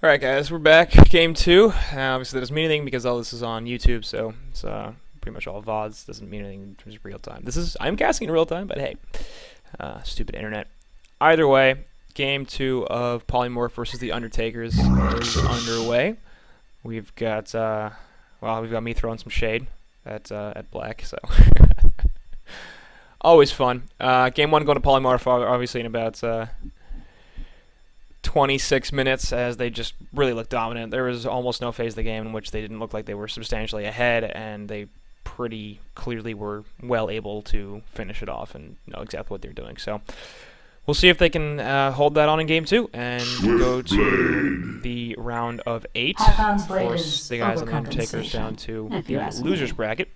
Alright guys, we're back. Game 2. Obviously that doesn't mean anything because all this is on YouTube, so it's pretty much all VODs. Doesn't mean anything in terms of real time. I'm casting in real time, but hey. Stupid internet. Either way, Game 2 of Polymorph versus the Undertakers is underway. We've got, we've got me throwing some shade at Black, so... Always fun. Game 1 going to Polymorph, obviously in about... 26 minutes as they just really looked dominant. There was almost no phase of the game in which they didn't look like they were substantially ahead, and they pretty clearly were well able to finish it off and know exactly what they're doing. So we'll see if they can hold that on in Game 2 and go to the round of 8. Force the guys on the Undertakers down to the losers bracket.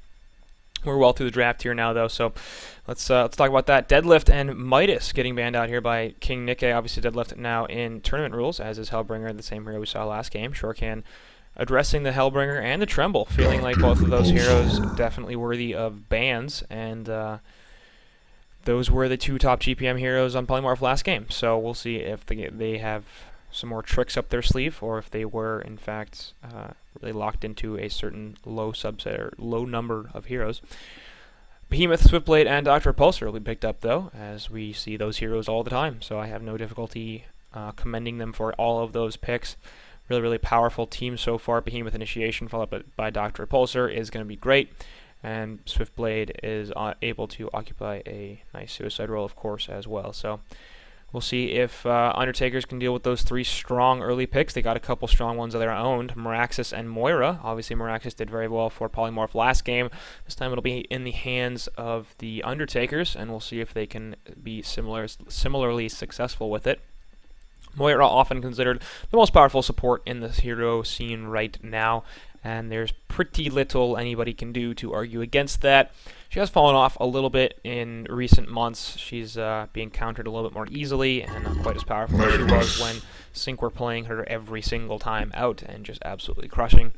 We're well through the draft here now, though, so let's talk about that. Deadlift and Midas getting banned out here by King Nikke. Obviously, Deadlift now in tournament rules, as is Hellbringer, the same hero we saw last game. Shorcan addressing the Hellbringer and the Tremble, feeling like both of those heroes definitely worthy of bans, and those were the two top GPM heroes on Polymorph last game. So we'll see if they have some more tricks up their sleeve, or if they were, in fact, really locked into a certain low subset or low number of heroes. Behemoth, Swiftblade, and Dr. Repulsor will be picked up, though, as we see those heroes all the time, so I have no difficulty commending them for all of those picks. Really, really powerful team so far. Behemoth Initiation, followed by Dr. Repulsor, is going to be great, and Swiftblade is able to occupy a nice suicide role, of course, as well. So we'll see if Undertakers can deal with those three strong early picks. They got a couple strong ones of their own, Meraxis and Moira. Obviously, Meraxis did very well for Polymorph last game. This time it'll be in the hands of the Undertakers, and we'll see if they can be similarly successful with it. Moira often considered the most powerful support in the hero scene right now, and there's pretty little anybody can do to argue against that. She has fallen off a little bit in recent months. She's being countered a little bit more easily and not quite as powerful as she was when Sync were playing her every single time out and just absolutely crushing.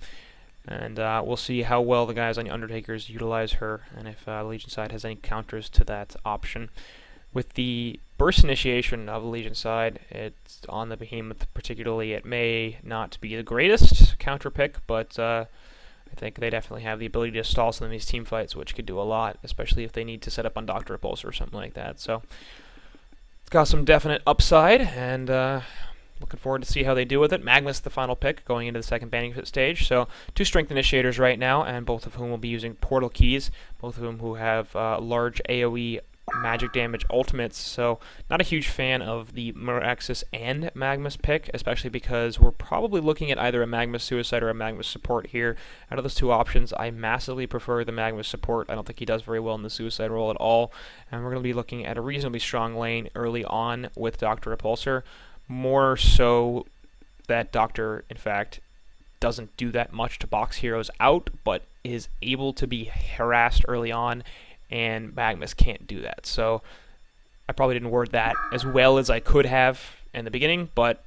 And we'll see how well the guys on the Undertakers utilize her, and if Legion side has any counters to that option. With the burst initiation of the Legion side, it's on the Behemoth particularly, it may not be the greatest counter pick, but I think they definitely have the ability to stall some of these team fights, which could do a lot, especially if they need to set up on Dr. Repulsor or something like that. So it's got some definite upside, and looking forward to see how they do with it. Magnus, the final pick, going into the second banning stage. So two strength initiators right now, and both of whom will be using portal keys, both of whom who have large AoE magic damage ultimates, so not a huge fan of the Meraxis and Magnus pick, especially because we're probably looking at either a Magnus Suicide or a Magnus Support here. Out of those two options, I massively prefer the Magnus Support. I don't think he does very well in the Suicide role at all, and we're going to be looking at a reasonably strong lane early on with Dr. Repulsor, more so that Doctor, in fact, doesn't do that much to box heroes out, but is able to be harassed early on, and Magnus can't do that. So I probably didn't word that as well as I could have in the beginning, but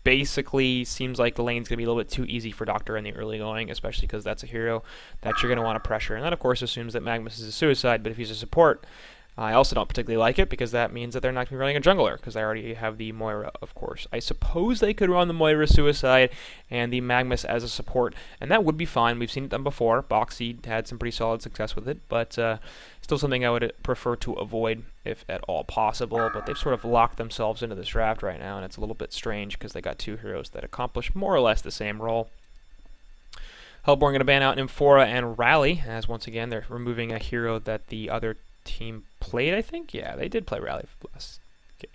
basically seems like the lane's going to be a little bit too easy for Doctor in the early going, especially because that's a hero that you're going to want to pressure. And that, of course, assumes that Magnus is a suicide, but if he's a support, I also don't particularly like it, because that means that they're not going to be running a jungler, because I already have the Moira, of course. I suppose they could run the Moira Suicide and the Magnus as a support, and that would be fine. We've seen it done before. Boxy had some pretty solid success with it, but still something I would prefer to avoid if at all possible. But they've sort of locked themselves into this draft right now, and it's a little bit strange because they got two heroes that accomplish more or less the same role. Hellborn going to ban out Nymphora and Rally, as once again they're removing a hero that the other team played, I think? Yeah, they did play Rally last game.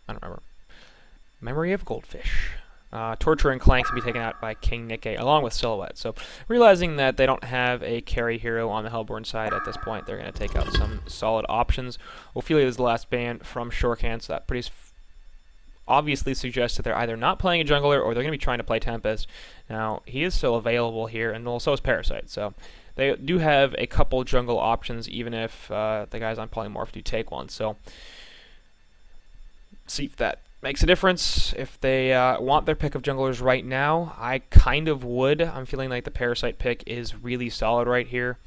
I don't remember. Memory of Goldfish. Torture and Clank can be taken out by King Nikke, along with Silhouette. So, realizing that they don't have a carry hero on the Hellborn side at this point, they're going to take out some solid options. Ophelia is the last ban from Shorcan, so that pretty obviously suggests that they're either not playing a jungler or they're going to be trying to play Tempest. Now, he is still available here, and so is Parasite, so they do have a couple jungle options, even if the guys on Polymorph do take one. So, see if that makes a difference. If they want their pick of junglers right now, I kind of would. I'm feeling like the Parasite pick is really solid right here.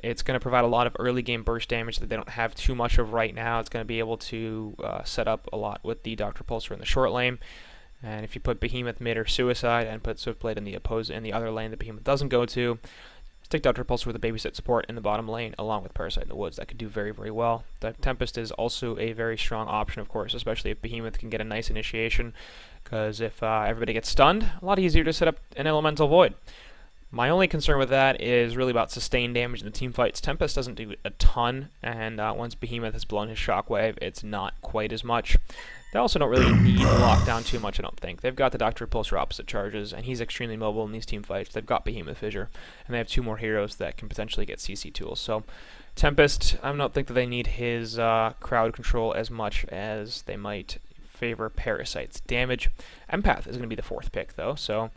It's going to provide a lot of early game burst damage that they don't have too much of right now. It's going to be able to set up a lot with the Dr. Pulsar in the short lane. And if you put Behemoth mid or Suicide and put Swiftblade in the other lane that Behemoth doesn't go to, stick Dr. Repulsor with a babysit support in the bottom lane along with Parasite in the Woods. That could do very, very well. The Tempest is also a very strong option, of course, especially if Behemoth can get a nice initiation, because if everybody gets stunned, a lot easier to set up an Elemental Void. My only concern with that is really about sustained damage in the team fights. Tempest doesn't do a ton, and once Behemoth has blown his Shockwave, it's not quite as much. They also don't really need lockdown too much, I don't think. They've got the Dr. Repulsor opposite charges, and he's extremely mobile in these team fights. They've got Behemoth Fissure, and they have 2 more heroes that can potentially get CC tools. So Tempest, I don't think that they need his crowd control as much as they might favor Parasite's damage. Empath is going to be the 4th pick, though, so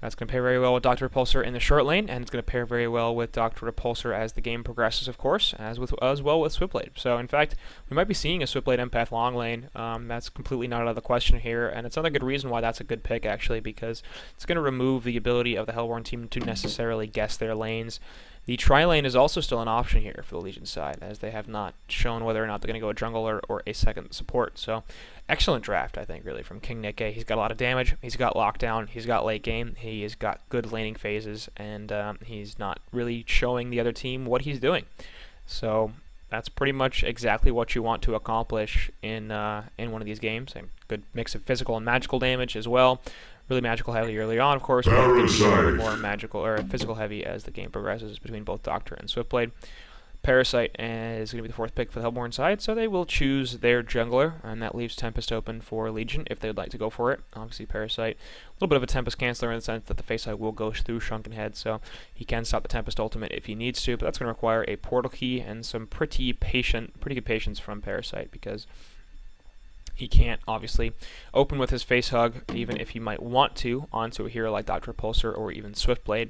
that's going to pair very well with Dr. Repulsor in the short lane, and it's going to pair very well with Dr. Repulsor as the game progresses, of course, as well with Swiftblade. So, in fact, we might be seeing a Swiftblade Empath long lane. That's completely not out of the question here, and it's another good reason why that's a good pick, actually, because it's going to remove the ability of the Hellborn team to necessarily guess their lanes. The tri-lane is also still an option here for the Legion side, as they have not shown whether or not they're going to go a jungler or a second support. So, excellent draft, I think, really, from King Nikke. He's got a lot of damage, he's got lockdown, he's got late game, he has got good laning phases, and he's not really showing the other team what he's doing. So, that's pretty much exactly what you want to accomplish in one of these games. A good mix of physical and magical damage as well. Really magical heavy early on, of course, but getting more magical or physical heavy as the game progresses between both Doctor and Swiftblade. Parasite is going to be the 4th pick for the Hellborn side, so they will choose their jungler, and that leaves Tempest open for Legion if they would like to go for it. Obviously, Parasite, a little bit of a Tempest canceller in the sense that the face side will go through Shrunken Head, so he can stop the Tempest ultimate if he needs to, but that's going to require a portal key and some pretty good patience from Parasite, because he can't, obviously, open with his face hug, even if he might want to, onto a hero like Dr. Repulsor or even Swiftblade,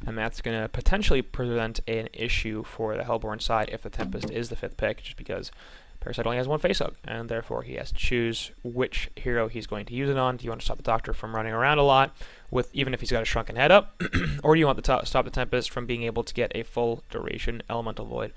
and that's going to potentially present an issue for the Hellborn side if the Tempest is the 5th pick, just because Parasite only has 1 face hug, and therefore he has to choose which hero he's going to use it on. Do you want to stop the Doctor from running around a lot, even if he's got a Shrunken Head up, or do you want to stop the Tempest from being able to get a full duration Elemental Void?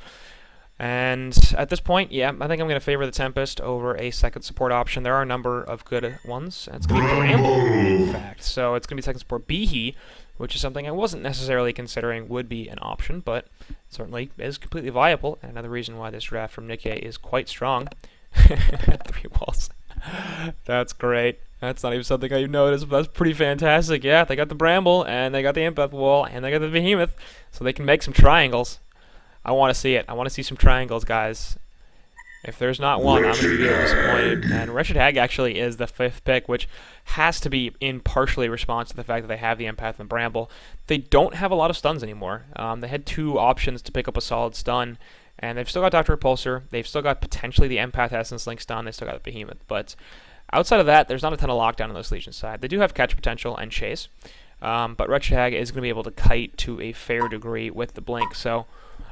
And at this point, yeah, I think I'm going to favor the Tempest over a second support option. There are a number of good ones. It's going to be Bramble, in fact. So it's going to be second support Behe, which is something I wasn't necessarily considering would be an option, but certainly is completely viable. And another reason why this draft from Nikke is quite strong. 3 walls. That's great. That's not even something I noticed, but that's pretty fantastic. Yeah, they got the Bramble, and they got the Empath wall, and they got the Behemoth, so they can make some triangles. I want to see it. I want to see some triangles, guys. If there's not one, I'm going to be really disappointed. And Wretched Hag actually is the 5th pick, which has to be in partially response to the fact that they have the Empath and Bramble. They don't have a lot of stuns anymore. They had 2 options to pick up a solid stun, and they've still got Dr. Repulsor. They've still got potentially the Empath Essence Link stun. They still got the Behemoth. But outside of that, there's not a ton of lockdown on this Legion side. They do have catch potential and chase, but Wretched Hag is going to be able to kite to a fair degree with the Blink. So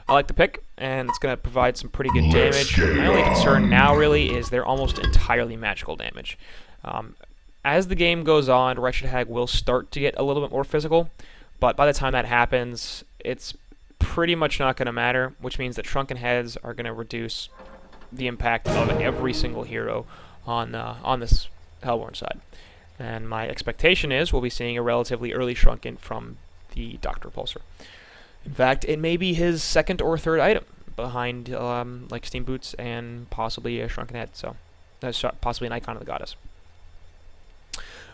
I like the pick, and it's going to provide some pretty good damage. My only concern now really is they're almost entirely magical damage. As the game goes on, Wretched Hag will start to get a little bit more physical, but by the time that happens, it's pretty much not going to matter, which means that Shrunken Heads are going to reduce the impact of every single hero on this Hellborn side. And my expectation is we'll be seeing a relatively early Shrunken from the Dr. Repulsor. In fact, it may be his 2nd or 3rd item behind like Steam Boots and possibly a Shrunken Head, so that's possibly an Icon of the Goddess.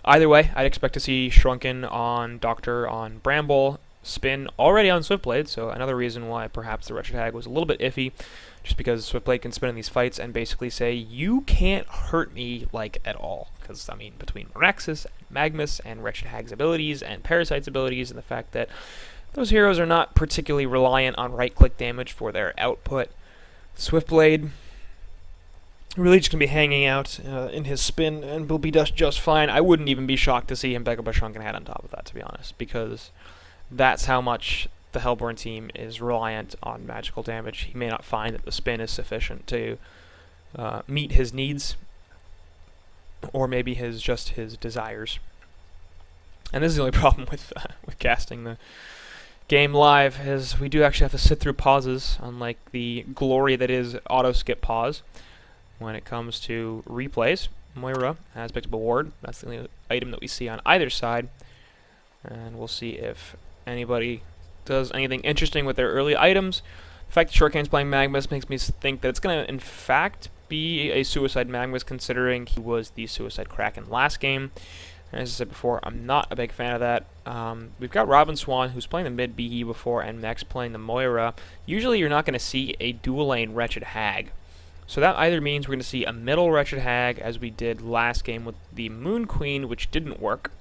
Either way, I'd expect to see Shrunken on Doctor, on Bramble, Spin already on Swiftblade, so another reason why perhaps the Wretched Hag was a little bit iffy, just because Swiftblade can spin in these fights and basically say, you can't hurt me, like, at all. Because, I mean, between Meraxis, Magmus, and Wretched Hag's abilities, and Parasite's abilities, and the fact that those heroes are not particularly reliant on right-click damage for their output, Swiftblade really just going to be hanging out in his spin and will be just fine. I wouldn't even be shocked to see him pick up a Shrunken Head on top of that, to be honest, because that's how much the Hellborn team is reliant on magical damage. He may not find that the spin is sufficient to meet his needs, or maybe his desires. And this is the only problem with casting the game live, is we do actually have to sit through pauses, unlike the glory that is auto skip pause when it comes to replays. Moira has picked up a ward. That's the only item that we see on either side. And we'll see if anybody does anything interesting with their early items. The fact that Shortcane's playing Magmus makes me think that it's going to, in fact, be a Suicide Magmus, considering he was the Suicide Kraken last game. And as I said before, I'm not a big fan of that. We've got Ro16, who's playing the mid Behe before, and Mex playing the Moira. Usually you're not going to see a dual lane Wretched Hag. So that either means we're going to see a middle Wretched Hag, as we did last game with the Moon Queen, which didn't work.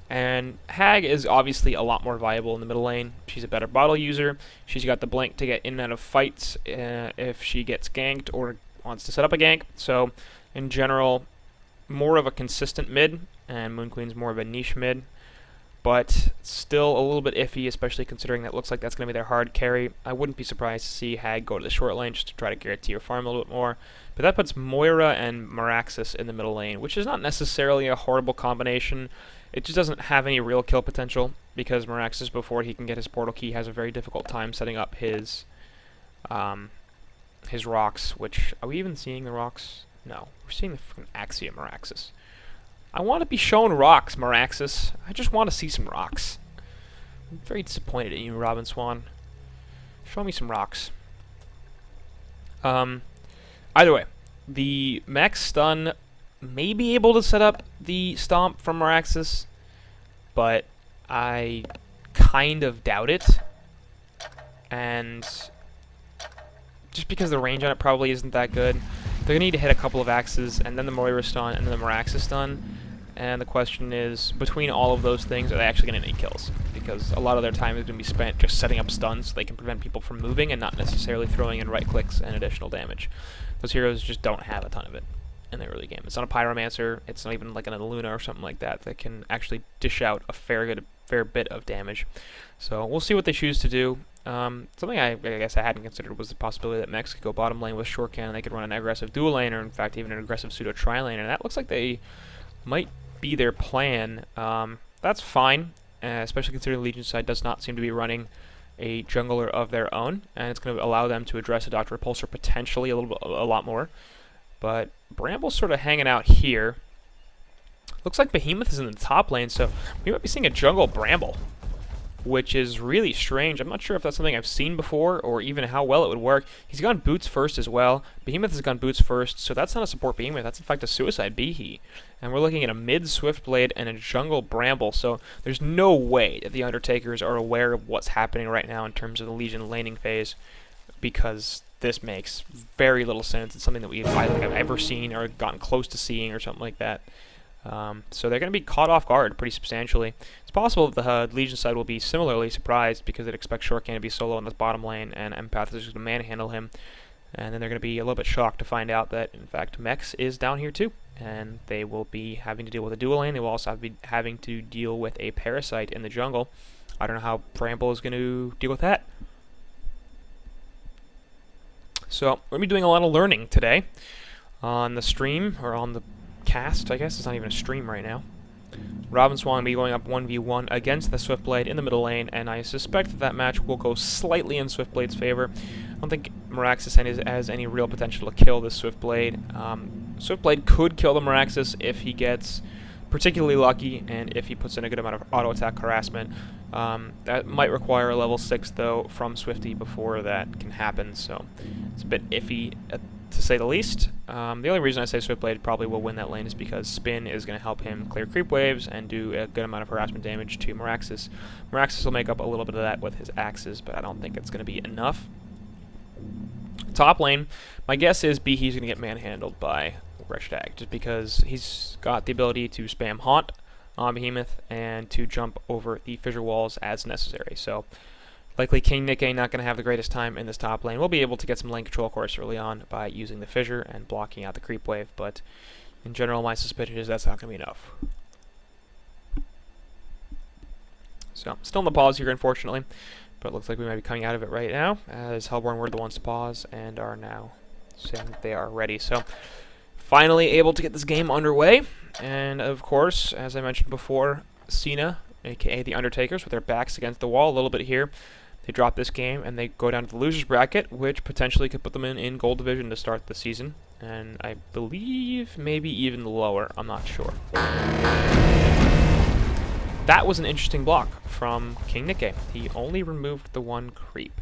And Hag is obviously a lot more viable in the middle lane. She's a better bottle user. She's got the blink to get in and out of fights if she gets ganked or wants to set up a gank. So, in general, more of a consistent mid, and Moon Queen's more of a niche mid. But still a little bit iffy, especially considering that looks like that's going to be their hard carry. I wouldn't be surprised to see Hag go to the short lane just to try to guarantee your farm a little bit more. But that puts Moira and Meraxes in the middle lane, which is not necessarily a horrible combination. It just doesn't have any real kill potential, because Meraxes, before he can get his portal key, has a very difficult time setting up his rocks, which... Are we even seeing the rocks? No. We're seeing the freaking Axia Meraxes. I want to be shown rocks, Meraxes. I just want to see some rocks. I'm very disappointed in you, Ro16. Show me some rocks. Either way, the Max Stun may be able to set up the Stomp from Meraxes, but I kind of doubt it. And just because the range on it probably isn't that good, they're going to need to hit a couple of axes, and then the Moira stun, and then the Meraxes stun. And the question is, between all of those things, are they actually going to need kills? Because a lot of their time is going to be spent just setting up stuns so they can prevent people from moving and not necessarily throwing in right clicks and additional damage. Those heroes just don't have a ton of it in the early game. It's not a Pyromancer, it's not even like an Luna or something like that that can actually dish out a fair bit of damage. So we'll see what they choose to do. Something I guess I hadn't considered was the possibility that Mex could go bottom lane with Short Cannon and they could run an aggressive dual lane, or in fact even an aggressive pseudo tri-lane, and that looks like they might be their plan. That's fine, especially considering the Legion side does not seem to be running a jungler of their own, and it's going to allow them to address a Dr. Repulsor potentially a lot more. But Bramble's sort of hanging out here. Looks like Behemoth is in the top lane, so we might be seeing a jungle Bramble, which is really strange. I'm not sure if that's something I've seen before or even how well it would work. He's gone Boots first as well. Behemoth has gone Boots first, so that's not a support Behemoth. That's in fact a Suicide Behe. And we're looking at a mid Swiftblade and a jungle Bramble, so there's no way that the Undertakers are aware of what's happening right now in terms of the Legion laning phase, because this makes very little sense. It's something that I don't think I've ever seen or gotten close to seeing or something like that. So they're going to be caught off guard pretty substantially. It's possible that the Legion side will be similarly surprised because they'd expect Shortcan to be solo in this bottom lane and Empath is just going to manhandle him. And then they're going to be a little bit shocked to find out that, in fact, Mex is down here too. And they will be having to deal with a dual lane. They will also be having to deal with a Parasite in the jungle. I don't know how Bramble is going to deal with that. So we're going to be doing a lot of learning today on the stream, or on the cast, I guess. It's not even a stream right now. Ro16 will be going up 1v1 against the Swiftblade in the middle lane, and I suspect that match will go slightly in Swiftblade's favor. I don't think Meraxes has any real potential to kill this Swiftblade. Swiftblade could kill the Meraxes if he gets particularly lucky, and if he puts in a good amount of auto-attack harassment. That might require a level 6, though, from Swifty before that can happen, so it's a bit iffy to say the least. The only reason I say Swiftblade probably will win that lane is because Spin is going to help him clear creep waves and do a good amount of harassment damage to Meraxes. Meraxes will make up a little bit of that with his axes, but I don't think it's going to be enough. Top lane, my guess is Behe's going to get manhandled by Wretched Hag, just because he's got the ability to spam Haunt on Behemoth and to jump over the fissure walls as necessary. So likely King Nikke not going to have the greatest time in this top lane. We'll be able to get some lane control, of course, early on by using the fissure and blocking out the creep wave, but in general my suspicion is that's not going to be enough. So still in the pause here, unfortunately, but it looks like we might be coming out of it right now, as Hellborn were the ones to pause and are now saying that they are ready. So finally able to get this game underway, and of course, as I mentioned before, CENA, aka the Undertakers, with their backs against the wall a little bit here. They drop this game and they go down to the losers bracket, which potentially could put them in gold division to start the season. and I believe maybe even lower. I'm not sure. That was an interesting block from King Nikke. He only removed the one creep.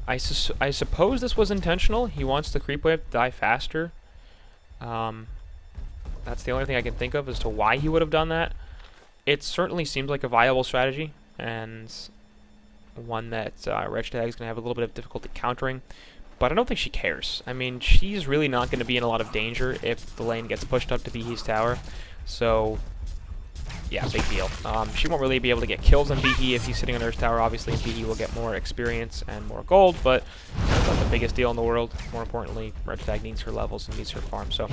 I suppose this was intentional. He wants the creep wave to die faster. That's the only thing I can think of as to why he would have done that. It certainly seems like a viable strategy, and one that Regtag is going to have a little bit of difficulty countering. But I don't think she cares. I mean, she's really not going to be in a lot of danger if the lane gets pushed up to Behe's tower. So, yeah, big deal. She won't really be able to get kills on Behe if he's sitting on Earth's tower. Obviously, Behe will get more experience and more gold, but that's not the biggest deal in the world. More importantly, Regtag needs her levels and needs her farm. So,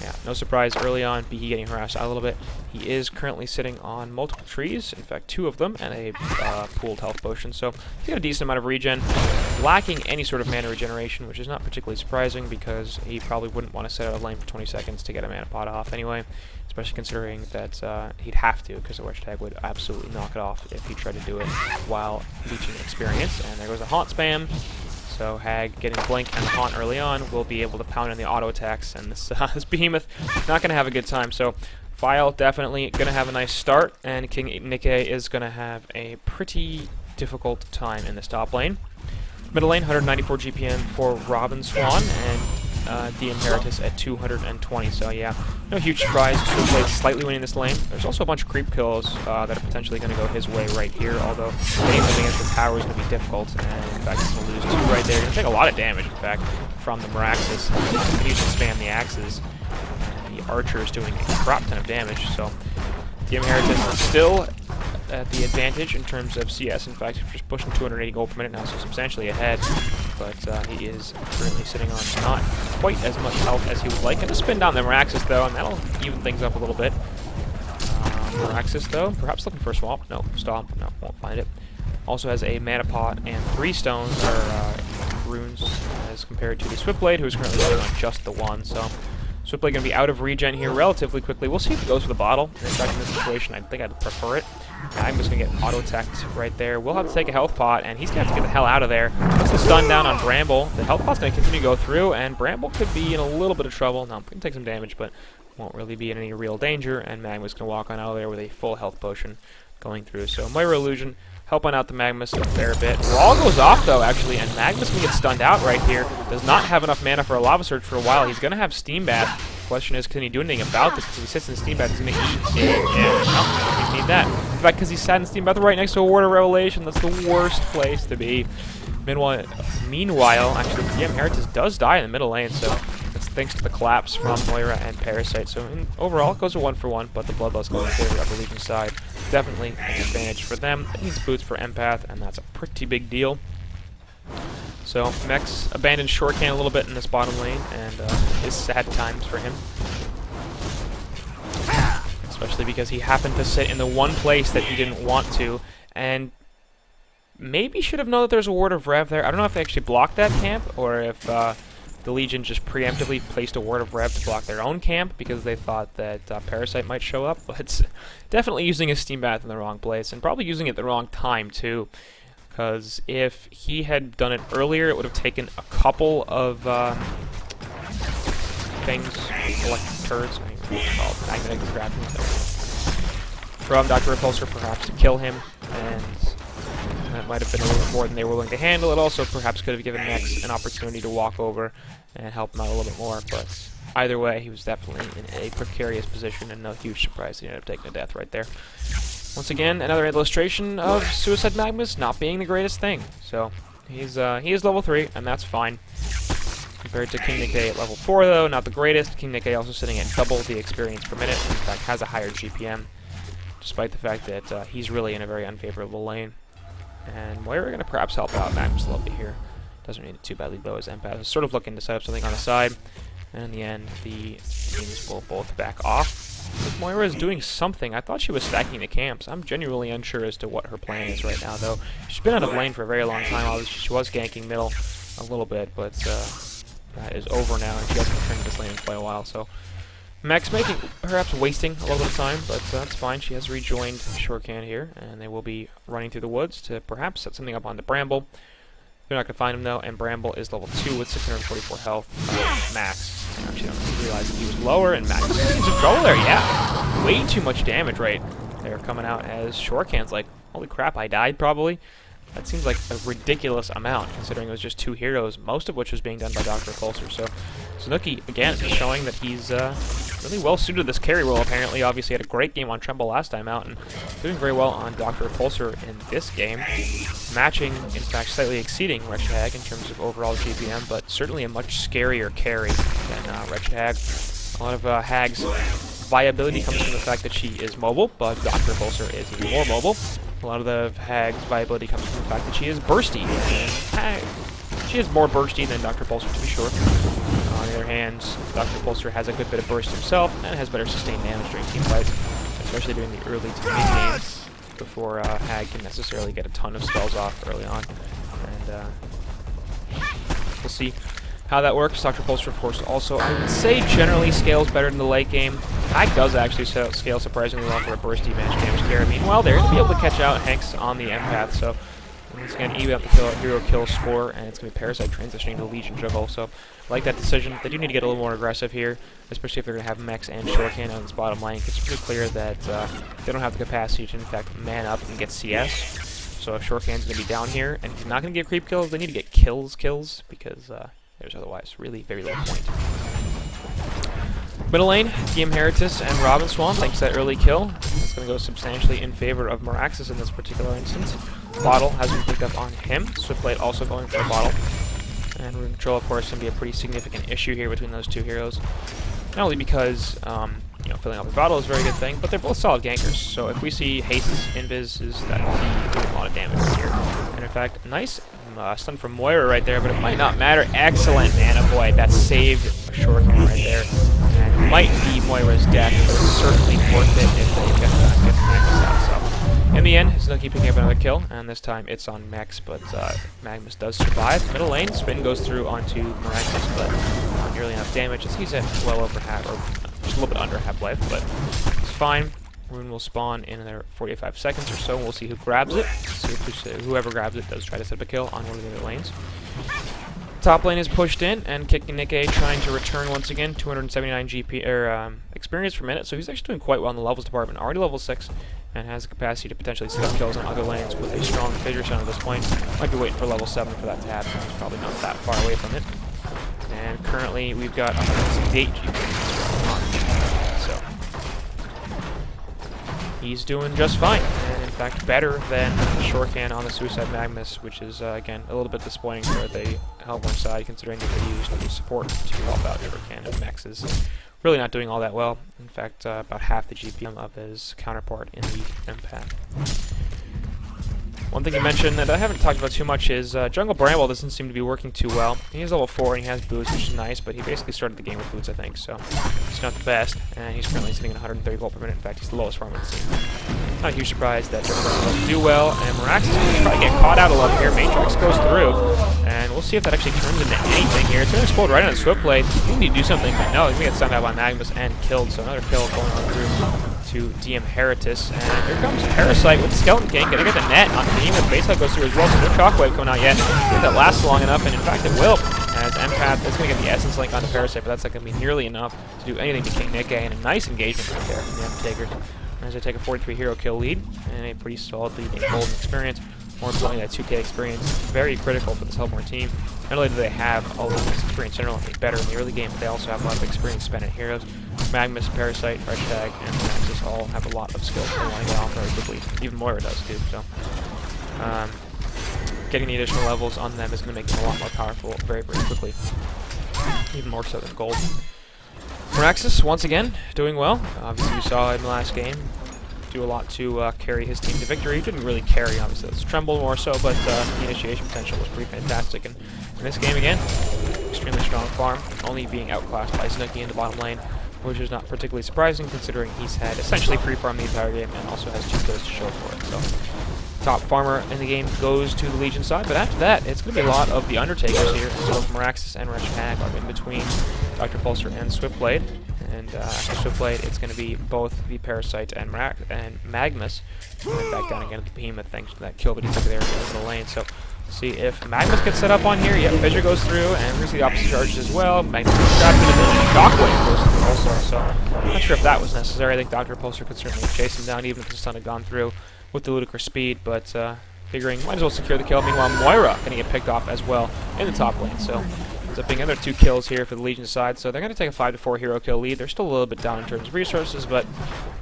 yeah, no surprise early on, Behe getting harassed out a little bit. He is currently sitting on multiple trees, in fact, 2 of them, and a pooled health potion. So, he's got a decent amount of regen, lacking any sort of mana regeneration, which is not particularly surprising because he probably wouldn't want to sit out of lane for 20 seconds to get a mana pot off anyway. Especially considering that he'd have to, because the Regtag would absolutely knock it off if he tried to do it while leeching experience. And there goes the haunt spam. So Hag getting Blink and the haunt early on will be able to pound in the auto attacks, and this this behemoth not going to have a good time. So File definitely going to have a nice start, and King Nikke is going to have a pretty difficult time in this top lane. Middle lane, 194 GPM for Robin Swan, and the Imperatus at 220, so yeah, no huge surprise. Should play slightly winning this lane. There's also a bunch of creep kills that are potentially going to go his way right here, although getting them against the tower is going to be difficult, and in fact he's going to lose 2 right there. He's going to take a lot of damage, in fact, from the Meraxes. He continues to spam the axes. The Archer is doing a crap ton of damage, so the Imperatus is still at the advantage in terms of CS. In fact, he's just pushing 280 gold per minute now, so substantially ahead. But he is currently sitting on not quite as much health as he would like. And to spin down the Meraxes, though, and that'll even things up a little bit. Meraxes, though, perhaps looking for a swamp. No, stomp. No, won't find it. Also has a mana pot and 3 stones, or runes, as compared to the Swiftblade, who is currently sitting on just the 1. So Swiftblade going to be out of regen here relatively quickly. We'll see if it goes for the bottle. In fact, in this situation, I think I'd prefer it. I'm just going to get auto-teched right there. We'll have to take a health pot, and he's going to have to get the hell out of there. Puts the stun down on Bramble. The health pot's going to continue to go through, and Bramble could be in a little bit of trouble. Now, I'm going to take some damage, but won't really be in any real danger, and Magma's going to walk on out of there with a full health potion going through. So, Moira Illusion helping out the Magmus a fair bit. Wall goes off, though, actually, and Magmus can get stunned out right here. Does not have enough mana for a Lava Surge for a while. He's going to have Steam Bath. Question is, can he do anything about this? Because if he sits in Steam Bath, he's going to eat it. Yeah, no, he need that. In fact, because he sat in Steam Bath right next to a Ward of Revelation, that's the worst place to be. Meanwhile, actually, yeah, Imperatus does die in the middle lane, so that's thanks to the collapse from Moira and Parasite. So overall, it goes a 1-for-1, but the Bloodlust goes in favor of the Legion side. Definitely an advantage for them. It needs boots for Empath, and that's a pretty big deal. So, Mex abandoned Shortcan a little bit in this bottom lane, and it's sad times for him. Especially because he happened to sit in the one place that he didn't want to, and maybe should have known that there's a Ward of Rev there. I don't know if they actually blocked that camp, or if the Legion just preemptively placed a Ward of Rev to block their own camp because they thought that Parasite might show up, but definitely using a Steam Bath in the wrong place, and probably using it at the wrong time, too. Because if he had done it earlier, it would have taken a couple of things, electric turrets, magnetic distraction, from Dr. Repulsor perhaps to kill him, and that might have been a little bit more than they were willing to handle. It also perhaps could have given Mex an opportunity to walk over and help him out a little bit more, but either way, he was definitely in a precarious position, and no huge surprise he ended up taking a death right there. Once again, another illustration of Suicide Magmus not being the greatest thing. So, he is level 3, and that's fine. Compared to King Nikke at level 4, though, not the greatest. King Nikke also sitting at double the experience per minute. In fact, has a higher GPM, despite the fact that he's really in a very unfavorable lane. And Moira going to perhaps help out Magmus a little bit here. Doesn't need it too badly, though, as Empath is sort of looking to set up something on the side. And in the end, the teams will both back off. Like Moira is doing something. I thought she was stacking the camps. I'm genuinely unsure as to what her plan is right now, though. She's been out of lane for a very long time. Obviously, she was ganking middle a little bit, but that is over now, and she hasn't returned to this lane in quite a while. So, Mex perhaps wasting a little bit of time, but that's fine. She has rejoined Shortcan here, and they will be running through the woods to perhaps set something up on the Bramble. They're not going to find him, though, and Bramble is level 2 with 644 health. Max, I actually don't realize that he was lower, and Max is in trouble there, yeah. Way too much damage, right? They're coming out as Shortcan's like, holy crap, I died, probably. That seems like a ridiculous amount, considering it was just 2 heroes, most of which was being done by Dr. Repulsor. So, Snooki, again, is showing that he's really well suited to this carry role, apparently. Obviously had a great game on Tremble last time out, and doing very well on Dr. Repulsor in this game. Matching, in fact, slightly exceeding Wretched Hag in terms of overall GPM, but certainly a much scarier carry than Wretched Hag. A lot of Hag's viability comes from the fact that she is mobile, but Dr. Repulsor is even more mobile. A lot of the Hag's viability comes from the fact that she is bursty. She is more bursty than Dr. Repulsor, to be sure. On the other hand, Dr. Repulsor has a good bit of burst himself, and has better sustained damage during team fights, especially during the early to mid game, before Hag can necessarily get a ton of spells off early on. And we'll see how that works. Dr. Repulsor, of course, also, I would say, generally scales better in the late game. Hag does actually scale surprisingly well for a bursty match damage carry. Meanwhile, they're going to be able to catch out Hanks on the empath, so once again, even up the hero kill score, and it's going to be Parasite transitioning to Legion Juggle. So, I like that decision. They do need to get a little more aggressive here, especially if they're going to have Mex and Shorthand on this bottom lane. It's pretty clear that they don't have the capacity to, in fact, man up and get CS. So, if Shorthand's going to be down here, and he's not going to get creep kills, they need to get kills, because there's otherwise really very little point. Middle lane, DM Heritus and Robin Swan, thanks to that early kill. It's going to go substantially in favor of Meraxis in this particular instance. Bottle has been picked up on him. Switchblade also going for a bottle. And room control, of course, can be a pretty significant issue here between those two heroes. Not only because, you know, filling up the bottle is a very good thing, but they're both solid gankers. So if we see Haste's invis, that will be doing a lot of damage here. And in fact, nice stun from Moira right there, but it might not matter. Excellent Mana Void. That saved a Shorthand right there. And might be Moira's death, but certainly worth it if they get Magnus out. So in the end, Snooki picking up another kill, and this time it's on Mex, but Magnus does survive. Middle lane, spin goes through onto Meraxis, but not nearly enough damage. He's at well over half, or just a little bit under half-life, but it's fine. Rune will spawn in another 45 seconds or so. We'll see who grabs it. See if whoever grabs it does try to set up a kill on one of the other lanes. Top lane is pushed in, and Kicking Nikke trying to return once again. 279 GP experience per minute, so he's actually doing quite well in the levels department. Already level 6, and has the capacity to potentially set up kills on other lanes with a strong Fissure Stone at this point. Might be waiting for level 7 for that to happen. He's probably not that far away from it. And currently we've got 168 GP. So he's doing just fine, and in fact better than Shorthand on the Suicide Magnus, which is again a little bit disappointing for the Hellborn side, considering that they used the support to help out Shorthand, and Mex is really not doing all that well. In fact, about half the GPM of his counterpart in the empath. One thing you mentioned that I haven't talked about too much is Jungle Bramble doesn't seem to be working too well. He is level 4 and he has boots, which is nice, but he basically started the game with boots, I think, so it's not the best. And he's currently sitting at 130 gold per minute. In fact, he's the lowest farmer in the scene. Not a huge surprise that Jungle Bramble doesn't do well, and Meraxis is going to try to get caught out a little here. Matrix goes through, and we'll see if that actually turns into anything here. It's going to explode right on the Switchblade. We need to do something, but no, he's going to get stunned out by Magnus and killed, so another kill going on through to DM Heritus, and here comes Parasite with the Skeleton King, gonna get the net on the Behemoth. Baseline goes through as well, so no Shockwave coming out yet. I think that lasts long enough, and in fact it will, as Empath is gonna get the Essence Link onto Parasite, but that's not gonna be nearly enough to do anything to King Nikke, and a nice engagement right there from the Undertakers, as they take a 43 hero kill lead, and a pretty solid lead in golden experience. More importantly, that 2K experience is very critical for this Hellborn team. Not only do they have all of this experience generally better in the early game, but they also have a lot of experience spending heroes. Magnus, Parasite, Wretched Hag, and Meraxis all have a lot of skills they want to get off very quickly. Even Moira does too, so getting the additional levels on them is going to make them a lot more powerful very, very quickly. Even more so than gold. Meraxis, once again, doing well. Obviously, you saw in the last game do a lot to carry his team to victory. He didn't really carry, obviously. It's Tremble more so, but the initiation potential was pretty fantastic. And in this game, again, extremely strong farm, only being outclassed by Snooki in the bottom lane, which is not particularly surprising considering he's had essentially free farm the entire game and also has 2 kills to show for it. So, top farmer in the game goes to the Legion side, but after that, it's going to be a lot of the Undertakers here. So both Meraxis and Wretched Hag are in between Dr. Repulsor and Switchblade. And after Switchblade, it's going to be both the Parasite and Magmus. And then back down again to the Behemoth thanks to that kill that he took there in the lane. So see if Magmus gets set up on here. Yep, Fissure goes through, and we're going to see the opposite charges as well. Magmus gets trapped in, and then Shockwave goes through also. So I'm not sure if that was necessary. I think Dr. Repulsor could certainly chase him down even if the stun had gone through with the ludicrous speed, but figuring might as well secure the kill. Meanwhile, Moira going to get picked off as well in the top lane. So ends up being another 2 kills here for the Legion side. So they're going to take a 5-4 hero kill lead. They're still a little bit down in terms of resources, but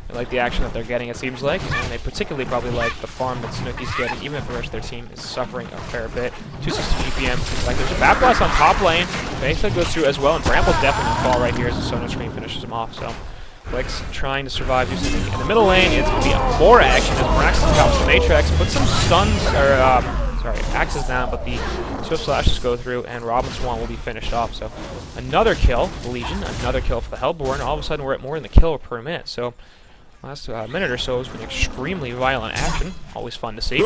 they like the action that they're getting, it seems like, and they particularly probably like the farm that Snooki's getting, even if the rest of their team is suffering a fair bit. 260 GPM, seems like there's a Bat Blast on top lane. Baseline goes through as well, and Bramble's definitely going to fall right here as the Sono Screen finishes him off. So Flicks trying to survive using the, in the middle lane. It's going to be more action as Meraxes drops the Matrix, put some stuns, or axes down, but the Swift Slashes go through, and Robin Swan will be finished off. So another kill for the Legion, another kill for the Hellborn. All of a sudden we're at more than the kill per minute. So last minute or so has been extremely violent action. Always fun to see.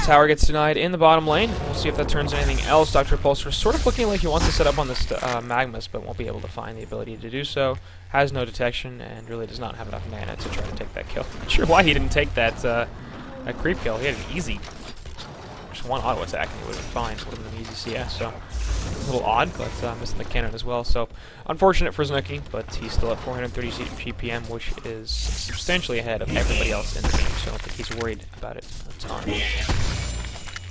Tower gets denied in the bottom lane. We'll see if that turns anything else. Dr. Repulsor sort of looking like he wants to set up on this Magmus, but won't be able to find the ability to do so. Has no detection, and really does not have enough mana to try to take that kill. Not sure why he didn't take that that creep kill. He had an easy, just one auto attack, and he would have been fine. Would have been an easy CS, so a little odd, but missing the cannon as well. So unfortunate for Snooki, but he's still at 430 GPM, which is substantially ahead of everybody else in the game, so I don't think he's worried about it a ton.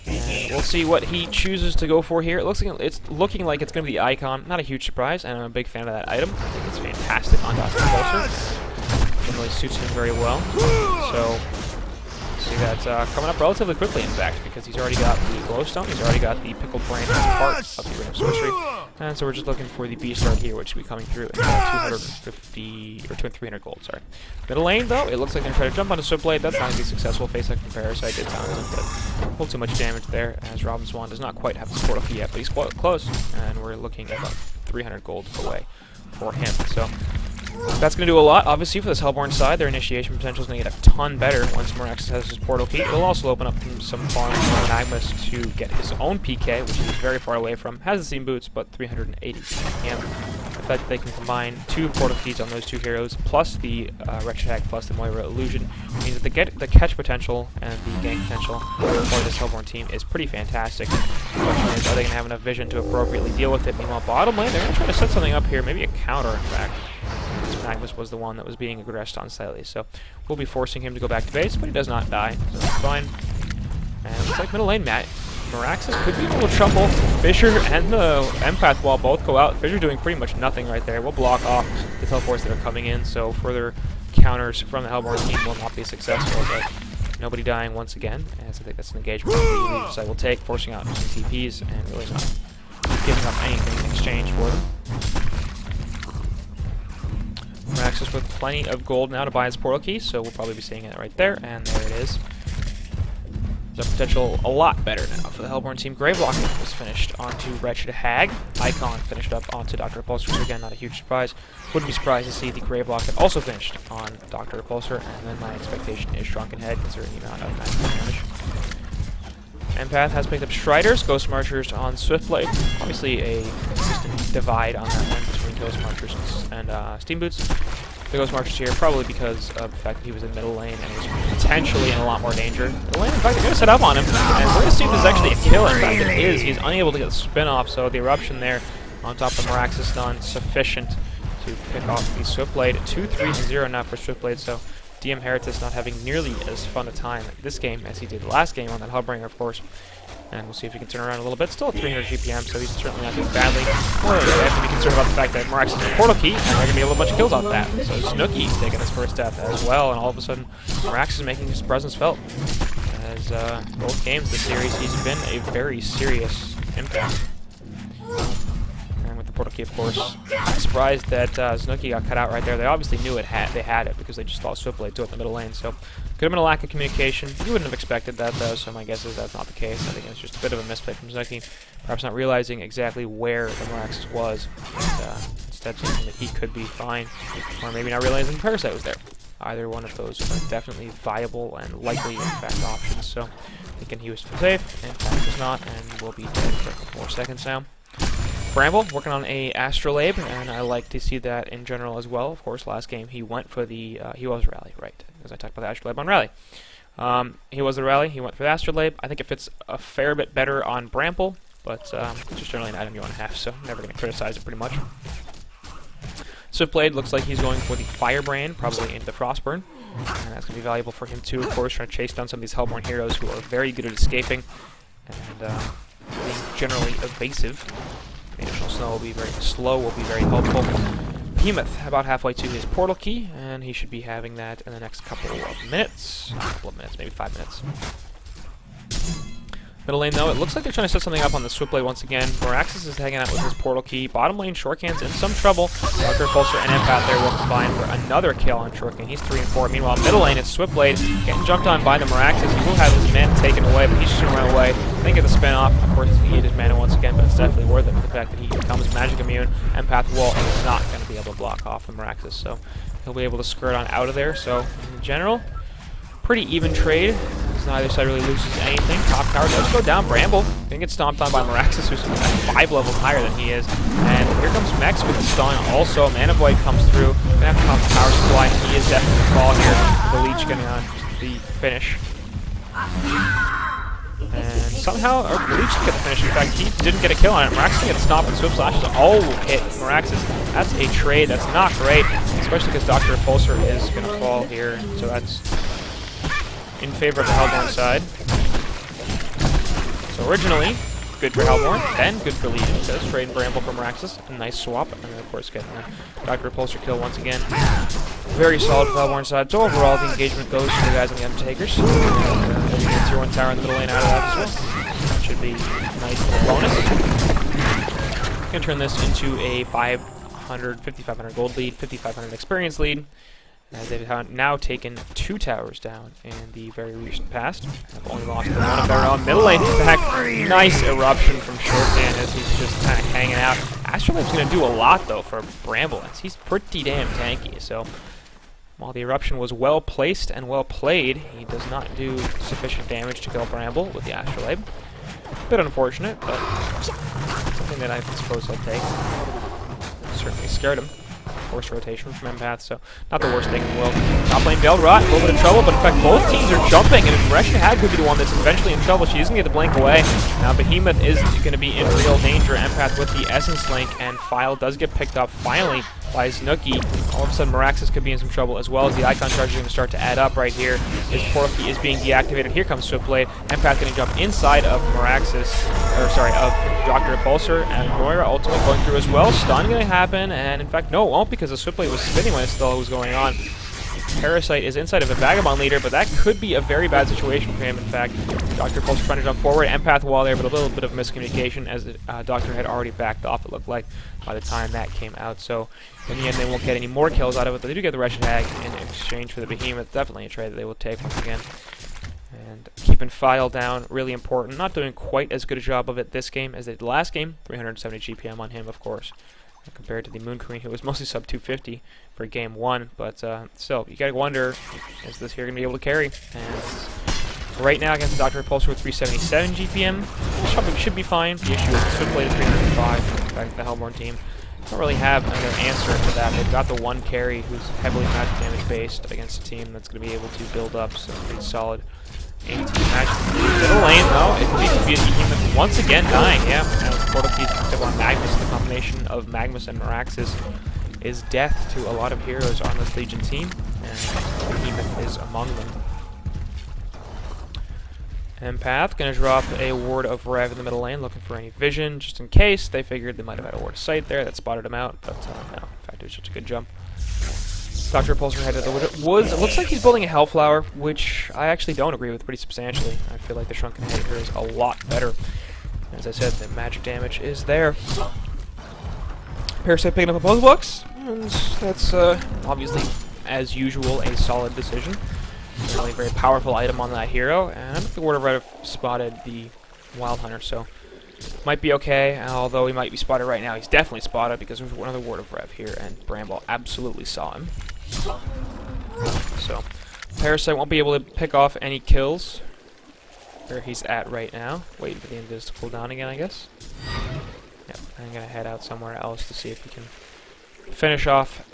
And we'll see what he chooses to go for here. It's looking like it's going to be the Icon. Not a huge surprise, and I'm a big fan of that item. I think it's fantastic on Dr. Repulsor. Generally suits him very well. So see that coming up relatively quickly, in fact, because he's already got the Glowstone, he's already got the Pickled Brain as part of the Ring of Sorcery, and so we're just looking for the B-Start here, which will be coming through at 250, or 300 gold, sorry. Middle lane, though, it looks like they're going to try to jump onto Switchblade. That's not going to be successful. Face like from Parasite did Townsend, but a little too much damage there, as Robin Swan does not quite have his portal key yet, but he's quite close, and we're looking at about 300 gold away for him. So that's going to do a lot, obviously, for this Hellborn side. Their initiation potential is going to get a ton better once Meraxes has his portal key. It'll also open up some farms for Magmus to get his own PK, which he's very far away from. Has the same boots, but 380 PM. The fact that they can combine 2 portal keys on those 2 heroes, plus the Wretched Hag, plus the Moira Illusion, means that the catch potential and the gank potential for this Hellborn team is pretty fantastic. The question is, are they going to have enough vision to appropriately deal with it? Meanwhile, bottom lane, they're going to try to set something up here, maybe a counter, in fact. Magmus was the one that was being aggressed on slightly, so we'll be forcing him to go back to base, but he does not die, so that's fine. And it looks like middle lane, Meraxes could be in a little trouble. Fissure and the Empath Wall both go out. Fissure doing pretty much nothing right there. We'll block off the teleports that are coming in, so further counters from the Hellborn team will not be successful, but nobody dying once again, as I think that's an engagement the Legion side will take, forcing out some TPs and really not giving up anything in exchange for them. Meraxes with plenty of gold now to buy his portal key, so we'll probably be seeing it right there, and there it is. The potential a lot better now for the Hellborn team. Gravelocking was finished onto Wretched Hag. Icon finished up onto Dr. Repulsor, so again, not a huge surprise. Wouldn't be surprised to see the Gravelocket also finished on Dr. Repulsor, and then my expectation is Shrunken Head, considering the amount of maximum damage. Empath has picked up Striders, Ghost Marchers on Swiftblade. Obviously a consistent divide on that one between Ghost Marchers and Steam Boots. The Ghost Marchers here probably because of the fact that he was in middle lane and was potentially in a lot more danger. Middle lane, in fact, they're going to set up on him, and we're going to see if this is actually a kill. In fact, it is. He's unable to get the spin off, so the Eruption there on top of Meraxes stun sufficient to pick off the Swiftblade. 2-3-0 now for Swiftblade, so DM Heritus not having nearly as fun a time this game as he did the last game on that Hubbringer, of course. And we'll see if he can turn around a little bit. Still at 300 GPM, so he's certainly not doing badly. Or they have to be concerned about the fact that Meraxes has a portal key, and they're going to be able to get a bunch of kills off that. So Snooki taking his first death as well, and all of a sudden, Meraxes is making his presence felt. As both games this series, he's been a very serious impact. And with the portal key, of course, I'm surprised that Snooki got cut out right there. They obviously knew they had it because they just lost Swiftblade to it in the middle lane. So could have been a lack of communication. You wouldn't have expected that, though, so my guess is that's not the case. I think it's just a bit of a misplay from Snooki, perhaps not realizing exactly where the Meraxes was, and instead thinking that he could be fine, or maybe not realizing Parasite was there. Either one of those are definitely viable and likely, in fact, options. So thinking he was safe, in fact, was not, and will be dead for a couple more seconds now. Bramble working on a Astrolabe, and I like to see that in general as well. Of course, last game he went for the he was Rally, right? As I talked about the Astrolabe on Rally. He was the Rally. He went for the Astrolabe. I think it fits a fair bit better on Bramble, but it's just generally an item you want to have, so I'm never going to criticize it pretty much. Swiftblade looks like he's going for the Firebrand, probably into the Frostburn, and that's going to be valuable for him too. Of course, trying to chase down some of these Hellborn heroes who are very good at escaping and being generally evasive. Additional snow will be very slow, will be very helpful. Behemoth, about halfway to his portal key, and he should be having that in the next couple of minutes. A couple of minutes, maybe 5 minutes. Middle lane, though, it looks like they're trying to set something up on the Swiftblade once again. Moraxis is hanging out with his portal key. Bottom lane, Shortcan's in some trouble. Dr. Repulsor and Empath there will combine for another kill on Shortcan. He's 3 and 4. Meanwhile, middle lane, it's Swiftblade getting jumped on by the Moraxis. He will have his mana taken away, but he's just going to run away. I think get the spin off. Of course, he needed his mana once again, but it's definitely worth it for the fact that he becomes magic immune. Empath wall is not going to be able to block off the Moraxis, so he'll be able to skirt on out of there. So, in general, pretty even trade. Neither side really loses anything. Top tower does go down. Bramble then gets stomped on by Moraxis, who's 5 levels higher than he is. And here comes Mex with the stun. Also, Mana Void comes through. Gonna have to pop the power supply. He is definitely going to fall here. The Leech getting on the finish. And somehow, the Leech didn't get the finish. In fact, he didn't get a kill on it. Moraxis gets stomped and Swift Slashes all hit Moraxis. That's a trade. That's not great, especially because Dr. Repulsor is going to fall here. So that's in favor of the Hellborn side. So originally, good for Hellborn, then good for Legion. Does trade Bramble from Moraxis. A nice swap, and then of course getting a Dr. Repulsor kill once again. Very solid for the Hellborn side. So overall, the engagement goes to the guys on the Undertakers. Maybe a tier 1 tower in the middle lane out of that as well. That should be a nice little bonus. Gonna turn this into a 5,500 gold lead, 5,500 experience lead, as they've now taken 2 towers down in the very recent past. Have only lost the one of their own. Middle lane, in fact, nice eruption from Shortcan as he's just kind of hanging out. Astrolabe's going to do a lot, though, for Bramble, as he's pretty damn tanky. So, while the eruption was well placed and well played, he does not do sufficient damage to kill Bramble with the Astrolabe. Bit unfortunate, but something that I suppose he'll take. Certainly scared him. Force rotation from Empath, so not the worst thing in the world. Top lane Veiled Rot, a little bit of trouble, but in fact both teams are jumping, and Resha Hag could be the one that's eventually in trouble. She doesn't get the blink away. Now Behemoth is going to be in real danger. Empath with the Essence Link, and File does get picked up finally by Snooki. All of a sudden Moraxis could be in some trouble, as well as the Icon charge is going to start to add up right here. His portal key is being deactivated. Here comes Swiftblade. Empath going to jump inside of of Dr. Repulsor, and Moira ultimately going through as well. Stun going to happen, and in fact, no, it won't, because the Swiftblade was spinning when it still was going on. Parasite is inside of a Vagabond leader, but that could be a very bad situation for him. In fact, Dr. Repulsor trying to jump forward. Empath wall there, but a little bit of miscommunication as the Doctor had already backed off, it looked like, by the time that came out. So, in the end, they won't get any more kills out of it, but they do get the Wretched Hag in exchange for the Behemoth. Definitely a trade that they will take once again. And keeping File down, really important. Not doing quite as good a job of it this game as they did last game. 370 GPM on him, of course, compared to the Moon Queen, who was mostly sub 250 for game 1. But still, you gotta wonder, is this here gonna be able to carry? And right now against the Dr. Repulsor with 377 GPM, probably should be fine. The issue is the Swiftblade at 305. In fact, the Hellborn team don't really have another answer to that. They've got the one carry who's heavily magic damage based against a team that's going to be able to build up some pretty solid magic. Middle lane though, it could be a Behemoth once again dying. Yeah, now his portal keys picked up on Magnus. The combination of Magnus and Moraxis is death to a lot of heroes on this Legion team, and Behemoth is among them. Empath gonna drop a Ward of Rev in the middle lane, looking for any vision, just in case. They figured they might have had a Ward of Sight there that spotted him out, but no, in fact it was such a good jump. Dr. Repulsor headed to the woods. It looks like he's building a Hellflower, which I actually don't agree with pretty substantially. I feel like the Shrunken Head here is a lot better. As I said, the magic damage is there. Parasite picking up a Puzzle Box, and that's obviously, as usual, a solid decision. Really a very powerful item on that hero, and I think the Ward of Rev spotted the Wild Hunter, so might be okay, although he might be spotted right now. He's definitely spotted because there's another Ward of Rev here, and Bramble absolutely saw him. So, Parasite won't be able to pick off any kills where he's at right now. Waiting for the Invis to cool down again, I guess. Yep, I'm going to head out somewhere else to see if we can finish off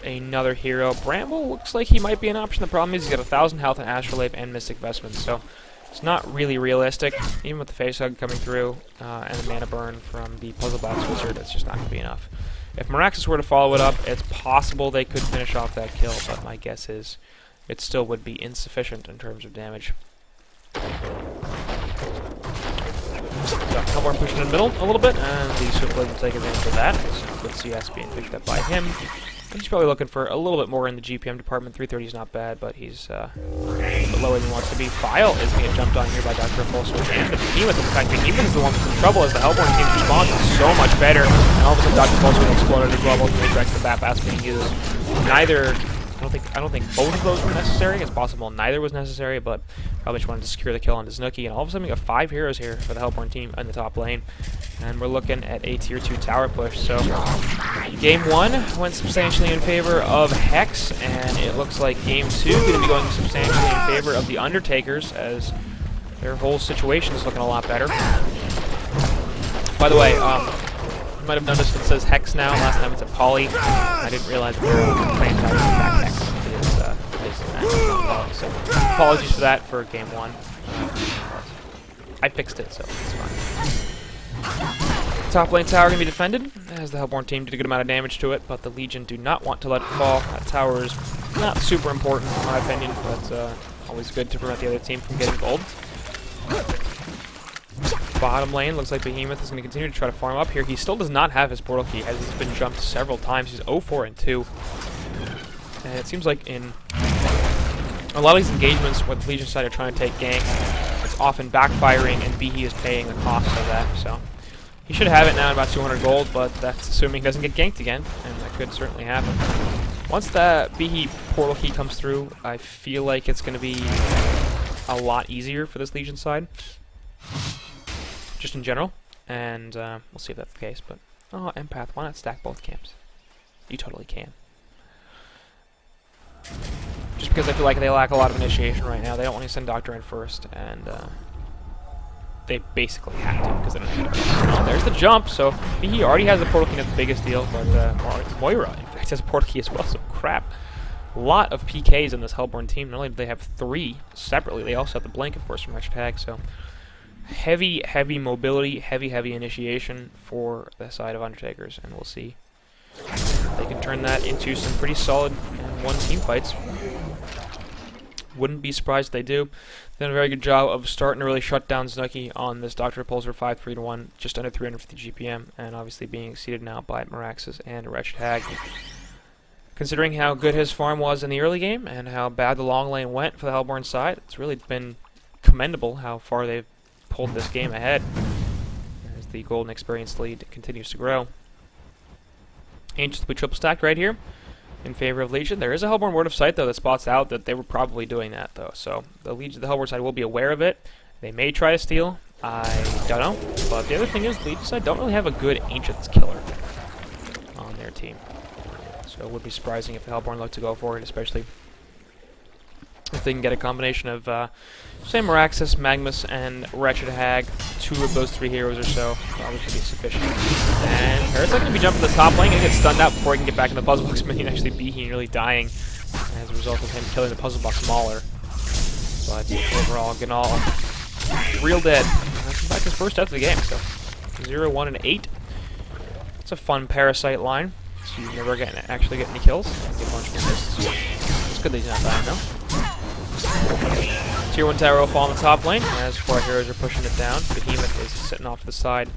another hero. Bramble looks like he might be an option. The problem is he's got 1,000 health and Astrolabe and Mystic Vestments, so it's not really realistic. Even with the Face Hug coming through and the mana burn from the Puzzle Box Wizard, it's just not going to be enough. If Miraxis were to follow it up, it's possible they could finish off that kill, but my guess is it still would be insufficient in terms of damage. So, Hellborn pushing in the middle a little bit, and the Switchblade will take advantage of that. So good CS being picked up by him. And he's probably looking for a little bit more in the GPM department. 330 is not bad, but he's a little bit lower than he wants to be. File is going to get jumped on here by Dr. Repulsor and the Behemoth. In fact, Behemoth is the one that's in trouble as the Hellborn team's response is so much better. And all of a sudden, Dr. Repulsor exploded as well. Both of the tracks the Bat being used. Neither... I don't think both of those were necessary. It's possible neither was necessary, but probably just wanted to secure the kill on Snooki. And all of a sudden we got 5 heroes here for the Hellborn team in the top lane. And we're looking at a tier 2 tower push. So game 1 went substantially in favor of Hex, and it looks like game 2 is going to be going substantially in favor of the Undertakers, as their whole situation is looking a lot better. By the way, you might have noticed it says Hex now. Last time it said Poly. I didn't realize we were playing that was in fact Hex. It is not Poly. So apologies for that for game 1. I fixed it, so it's fine. Top lane tower going to be defended, as the Hellborn team did a good amount of damage to it, but the Legion do not want to let it fall. That tower is not super important in my opinion, but always good to prevent the other team from getting gold. Bottom lane, looks like Behemoth is going to continue to try to farm up here. He still does not have his portal key, as he's been jumped several times. He's 0-4 and 2. And it seems like in a lot of these engagements where the Legion side are trying to take gank, it's often backfiring, and Behe is paying the cost of that. So he should have it now at about 200 gold, but that's assuming he doesn't get ganked again, and that could certainly happen. Once that Behe portal key comes through, I feel like it's going to be a lot easier for this Legion side. Just in general, and we'll see if that's the case, but oh, Empath, why not stack both camps? You totally can. Just because I feel like they lack a lot of initiation right now. They don't want to send Doctor in first, and they basically have to, because they don't have anybody else. There's the jump, so he already has the portal key, that's the biggest deal, but Moira, in fact, has a portal key as well, so crap. A lot of PKs in this Hellborn team. Not only do they have 3 separately, they also have the Blink, of course, from Wretched Hag, so heavy mobility, heavy initiation for the side of Undertakers, and we'll see if they can turn that into some pretty solid and 1-team fights. Wouldn't be surprised if they do. They've done a very good job of starting to really shut down Snooki on this Dr. Repulsor 5-3-1, just under 350 GPM, and obviously being exceeded now by Miraxis and Wretched Hag. Considering how good his farm was in the early game, and how bad the long lane went for the Hellborn side, it's really been commendable how far they've pulled this game ahead as the golden experience lead continues to grow. Ancients will be triple stacked right here in favor of Legion. There is a Hellborn Word of Sight though that spots out that they were probably doing that though, so the Hellborn side will be aware of it. They may try to steal, I don't know, but the other thing is the Legion side don't really have a good Ancients killer on their team, so it would be surprising if the Hellborn look to go for it, especially if they can get a combination of, say, Miraxis, Magmus, and Wretched Hag. 2 of those 3 heroes or so probably should be sufficient. And Parasite going to be jumping to the top lane, going to get stunned out before he can get back in the Puzzle Box minion, actually Behe nearly dying as a result of him killing the Puzzle Box Mauler. But overall, Ganal real dead. That's in fact his first death of the game, so 0, 1, and 8. It's a fun Parasite line, so you never actually get any kills. Get a bunch of assists. It's good that he's not dying though. Tier 1 tower will fall in the top lane, as 4 heroes are pushing it down. Behemoth is sitting off to the side,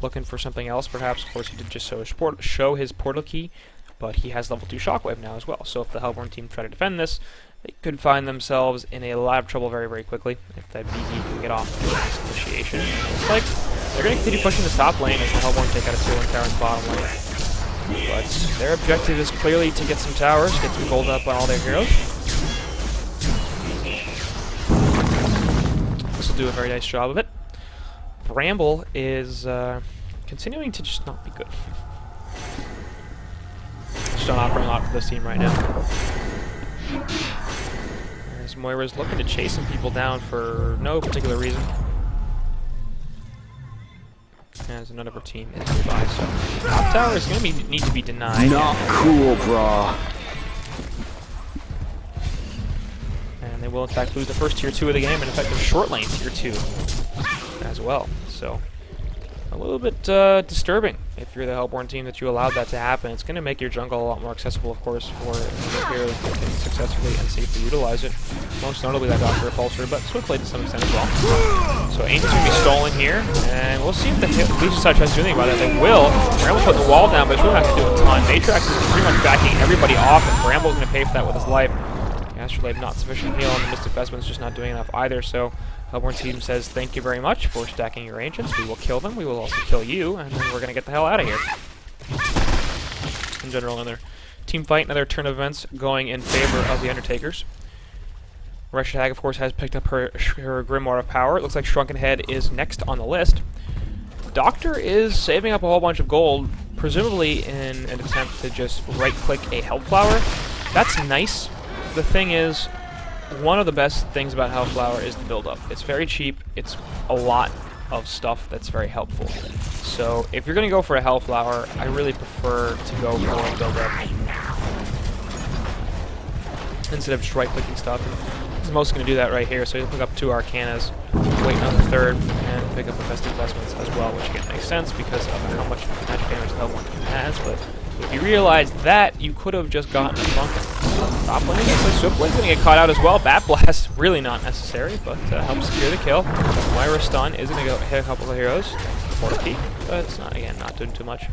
looking for something else perhaps. Of course, he did just show his portal key, but he has level 2 Shockwave now as well. So if the Hellborn team try to defend this, they could find themselves in a lot of trouble very quickly if that BD can get off the nice initiation. Looks like they're going to continue pushing the top lane as the Hellborn take out a tier 1 tower in the bottom lane. But their objective is clearly to get some towers, get some gold up on all their heroes. Do a very nice job of it. Bramble is continuing to just not be good. Just not offering a lot for this team right now. As Moira's looking to chase some people down for no particular reason. as none of her team is nearby. So top tower is going to need to be denied. Not cool, brah. And they will in fact lose the first tier 2 of the game, and in fact the short lane tier 2 as well. So a little bit disturbing if you're the Hellborn team that you allowed that to happen. It's going to make your jungle a lot more accessible, of course, for the heroes that can successfully and safely utilize it. Most notably that Dr. Repulsor, but Swiftblade to some extent as well. So Angel's going to be stolen here, and we'll see if the Legion side tries to do anything about it. They will. Bramble putting the wall down, but it's really not going to do a ton. Matrax is pretty much backing everybody off, and Bramble's going to pay for that with his life. Astrolabe not sufficient heal, and the Mystic Vestment's just not doing enough either, so Hellborn team says thank you very much for stacking your Ancients. We will kill them, we will also kill you, and then we're going to get the hell out of here. In general, another team fight, another turn of events going in favor of the Undertakers. Resh'Hag, of course, has picked up her Grimoire of Power. It looks like Shrunken Head is next on the list. Doctor is saving up a whole bunch of gold, presumably in an attempt to just right-click a Hellflower. That's nice. The thing is, one of the best things about Hellflower is the build-up. It's very cheap. It's a lot of stuff that's very helpful. So if you're going to go for a Hellflower, I really prefer to go for a build-up instead of just right-clicking stuff. He's mostly going to do that right here, so he'll pick up 2 Arcanas, wait on the 3rd, and pick up Infested Investments as well, which again makes sense because of how much magic damage the Hellborn team has, but if you realize that, you could have just gotten a Shrunken. Top lane, looks like Swiftblade's going to get caught out as well. Bat Blast, really not necessary, but helps secure the kill. Moira Stun is going to go hit a couple of heroes, thanks to the Portal Key, but it's not, again, not doing too much.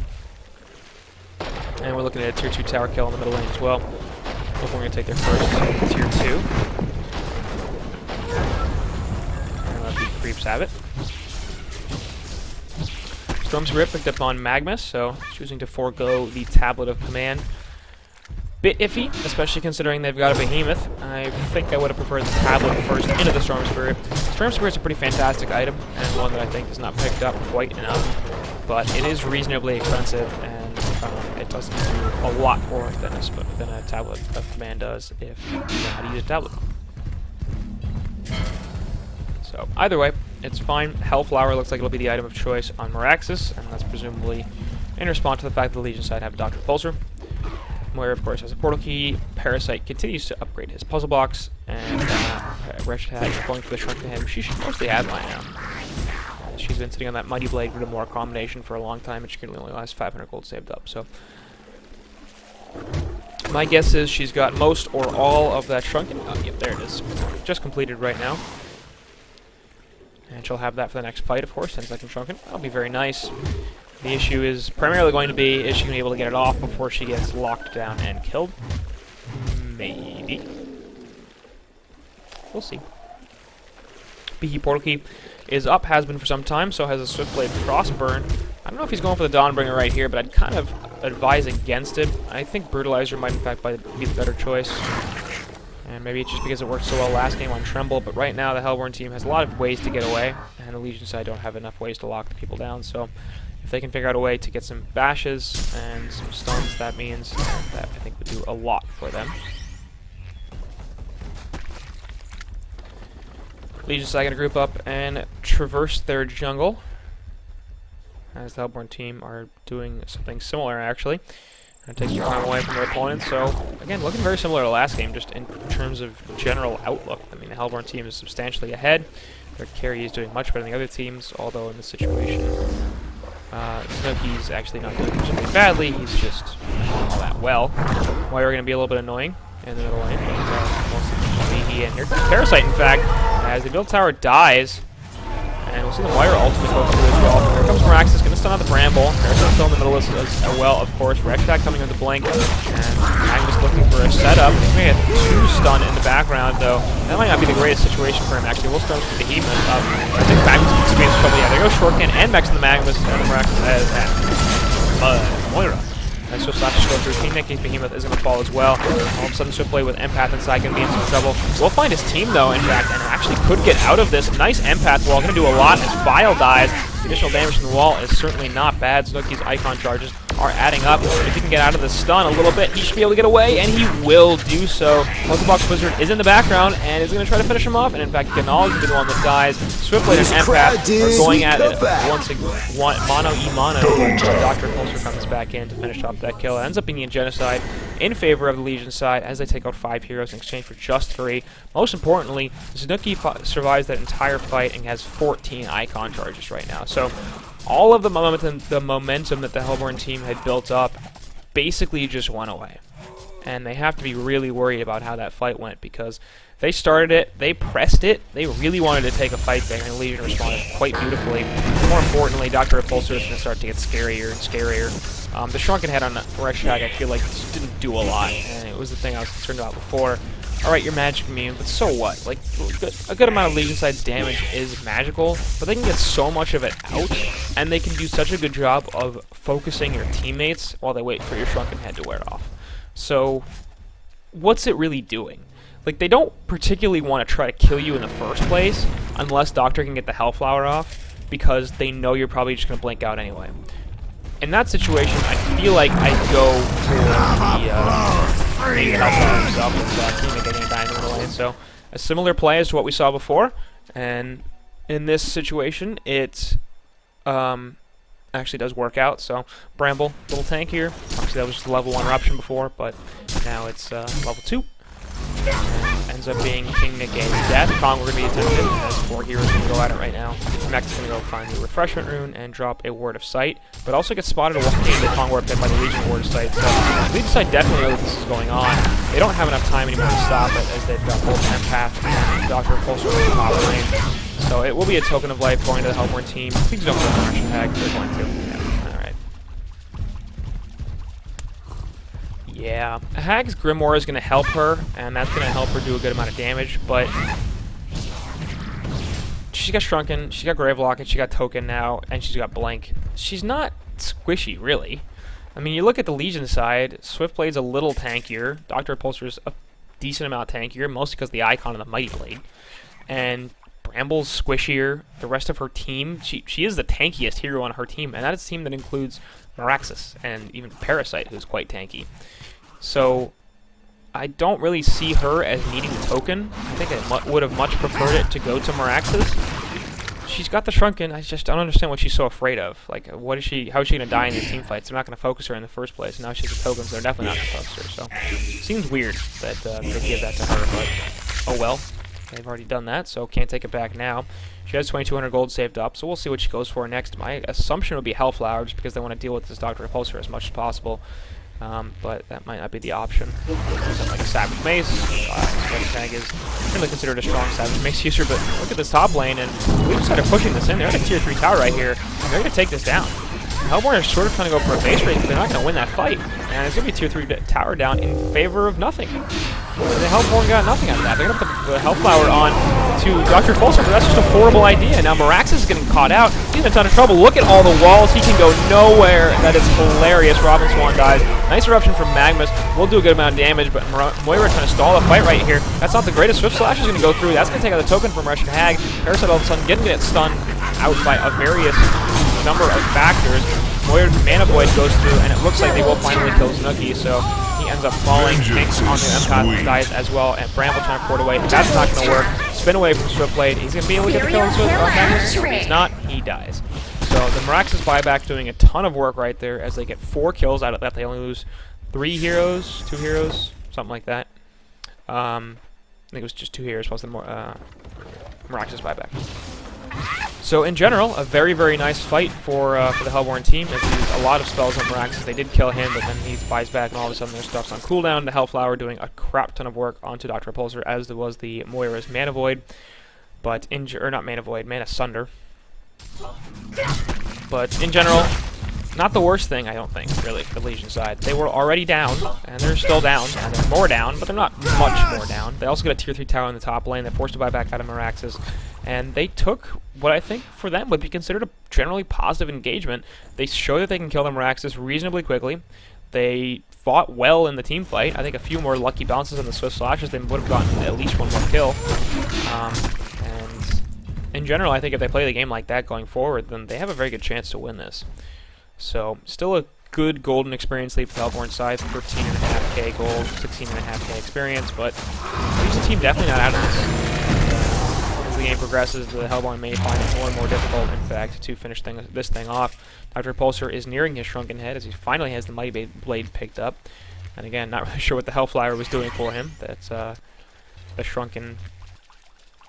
And we're looking at a tier 2 tower kill in the middle lane as well. Hope we're going to take their first tier 2. And let the creeps have it. Storm's Rip picked up on Magnus, so choosing to forego the Tablet of Command. Bit iffy, especially considering they've got a Behemoth. I think I would have preferred the Tablet first into the Storm Spirit. Storm Spirit's a pretty fantastic item, and one that I think is not picked up quite enough. But it is reasonably expensive, and it doesn't do a lot more than a Tablet of Command does if you know how to use a tablet. So either way, it's fine. Hellflower looks like it'll be the item of choice on Meraxes, and that's presumably in response to the fact that the Legion side have Dr. Repulsor. Moira, of course, has a Portal Key. Parasite continues to upgrade his puzzle box, and Resh'Hag is going for the Shrunken Head, which she should mostly have by now. She's been sitting on that Mighty Blade Grimoire combination for a long time, and she currently only has 500 gold saved up, so my guess is she's got most or all of that Shrunken. Oh, yep, there it is. Just completed right now. And she'll have that for the next fight, of course, 10-second Shrunken. That'll be very nice. The issue is primarily going to be, is she going to be able to get it off before she gets locked down and killed? Maybe. We'll see. Behe Portal Key is up, has been for some time, so has a Swiftblade Frostburn. I don't know if he's going for the Dawnbringer right here, but I'd kind of advise against it. I think Brutalizer might in fact be the better choice. And maybe it's just because it worked so well last game on Tremble, but right now the Hellborn team has a lot of ways to get away, and the Legion side don't have enough ways to lock the people down, so if they can figure out a way to get some bashes and some stuns, that means that I think would do a lot for them. Legion side going to group up and traverse their jungle, as the Hellborn team are doing something similar, actually. And take some time away from their opponents. So, again, looking very similar to last game, just in terms of general outlook. I mean, the Hellborn team is substantially ahead. Their carry is doing much better than the other teams, although in this situation, Snowkey's actually not doing particularly badly. He's just not all that well. Moira going to be a little bit annoying in the middle lane, but mostly Behe. And here comes Parasite, in fact, as the build tower dies. And we'll see the Moira ultimate go through as well. Here comes Meraxes, going to stun out the Bramble. Parasite's still in the middle as well, of course. Resh'Hag coming with the blink. And Magnus looking for a setup. He's going to get 2 stun in the background, though. That might not be the greatest situation for him, actually. We'll stun with the Behemoth up. I think Magnus can experience trouble. Yeah, there goes Shortkin and Mex in the Magnus. And the Meraxes has Moira. Nice Swift Slash to go through. Team Nicky's Behemoth is going to fall as well. All of a sudden, Swiftblade with Empath inside going to be in some trouble. We'll find his team, though, in fact, and actually could get out of this. Nice Empath wall. Going to do a lot as Vile dies. The additional damage from the wall is certainly not bad. Snooki's Icon charges are adding up. If he can get out of the stun a little bit, he should be able to get away, and he will do so. Puzzle Box Wizard is in the background and is going to try to finish him off, and in fact, Ganal is the one that dies. Swiftblade and Empath are going at it once again, mono-e-mono. Dr. Pulsar comes back in to finish off that kill. It ends up being a genocide in favor of the Legion side as they take out 5 heroes in exchange for just 3. Most importantly, Zanuki survives that entire fight and has 14 icon charges right now. So all of the momentum that the Hellborn team had built up basically just went away. And they have to be really worried about how that fight went, because they started it, they pressed it, they really wanted to take a fight there, and Legion responded quite beautifully. More importantly, Dr. Repulsor is going to start to get scarier and scarier. The Shrunken Head on Reshag, I feel like, just didn't do a lot, and it was the thing I was concerned about before. Alright, you're magic immune, but so what? Like, a good amount of Legion side's damage is magical, but they can get so much of it out, and they can do such a good job of focusing your teammates while they wait for your Shrunken Head to wear off. So, what's it really doing? Like, they don't particularly want to try to kill you in the first place, unless Doctor can get the Hellflower off, because they know you're probably just going to blink out anyway. In that situation, I feel like I'd go for the Hellflower himself with teammate getting a diamond in the lane. So, a similar play as to what we saw before, and in this situation, it actually does work out. So, Bramble, a little tankier. Obviously, that was just a level 1 option before, but now it's level 2. Ends up being King Nick Game's death. Kong we're going to be attempted. Has 4 heroes going to go at it right now. Max is going to go find the Refreshment Rune and drop a Word of Sight, but also gets spotted walking into Kong Ward pit by the Legion Word of Sight. So the Legion side definitely knows this is going on. They don't have enough time anymore to stop it, as they've got both Empath and Dr. Pulsar in the top lane. So it will be a token of life going to the Hellborn team. Please don't go to Russian Tag. They're going to. Yeah, Hag's Grimoire is going to help her, and that's going to help her do a good amount of damage, but she's got Shrunken, she's got Gravelocket, she got Token now, and she's got Blink. She's not squishy, really. I mean, you look at the Legion side, Swiftblade's a little tankier, Dr. Repulsor's a decent amount tankier, mostly because of the icon of the Mighty Blade, and Bramble's squishier. The rest of her team, she is the tankiest hero on her team, and that is a team that includes Meraxis and even Parasite, who's quite tanky. So I don't really see her as needing the token. I think I would have much preferred it to go to Meraxis. She's got the Shrunken. I just don't understand what she's so afraid of. Like, what is she? How is she going to die in these team fights? They're not going to focus her in the first place. Now she's a token, so they're definitely not going to focus her. So seems weird that they give that to her, but oh well. They've already done that, so can't take it back now. She has 2,200 gold saved up, so we'll see what she goes for next. My assumption would be Hellflower, just because they want to deal with this Dr. Repulsor as much as possible. But that might not be the option. Something like a Savage Mace. Tag is really considered a strong Savage Mace user, but look at this top lane, and we just started pushing this in. They're at a tier 3 tower right here, and they're going to take this down. Hellborn are sort of trying to go for a base race, but they're not going to win that fight. And it's going to be a tier 3 tower down in favor of nothing. The Hellborn got nothing out of that. They're going to put the Hellflower on to Dr. Pulsar, but that's just a horrible idea. Now Meraxis is getting caught out. He's in a ton of trouble. Look at all the walls. He can go nowhere. That is hilarious. Robin Swan dies. Nice eruption from Magnus. Will do a good amount of damage, but Moira trying to stall the fight right here. That's not the greatest. Swift Slash is going to go through. That's going to take out the token from Russian Hag. Parasite all of a sudden getting it stunned out by a various number of factors. Moira's Mana Void goes through, and it looks like they will finally kill Zanuki, so he ends up falling. Tanks on the Empath dies as well, and Bramble trying to port away. That's not going to work. Spin away from Swiftblade. He's going to be able to get the kill on Magnus. If he's not, he dies. So the Meraxis buyback doing a ton of work right there as they get 4 kills out of that. They only lose 3 heroes, 2 heroes, something like that. I think it was just 2 heroes plus the Meraxis buyback. So in general, a very, very nice fight for the Hellborn team. They used a lot of spells on Meraxis. They did kill him, but then he buys back, and all of a sudden their stuff's on cooldown. The Hellflower doing a crap ton of work onto Dr. Repulsor, as was the Moira's Mana Void, but or not Mana Void, Mana Sunder. But in general, not the worst thing, I don't think, really, for the Legion side. They were already down, and they're still down, and they're more down, but they're not much more down. They also got a tier 3 tower in the top lane. They forced to buy back out of Meraxis, and they took what I think for them would be considered a generally positive engagement. They show that they can kill the Meraxis reasonably quickly. They fought well in the team fight. I think a few more lucky bounces on the Swift Slashes, they would have gotten at least 1 more kill. And in general, I think if they play the game like that going forward, then they have a very good chance to win this. So, still a good golden experience lead for the Hellborn side, 13.5k gold, 16.5k experience, but the team definitely not out of this. As the game progresses, the Hellborn may find it more and more difficult, in fact, to finish this thing off. Dr. Repulsor is nearing his shrunken head as he finally has the Mighty Blade picked up. And again, not really sure what the Hellflower was doing for him. That's the shrunken,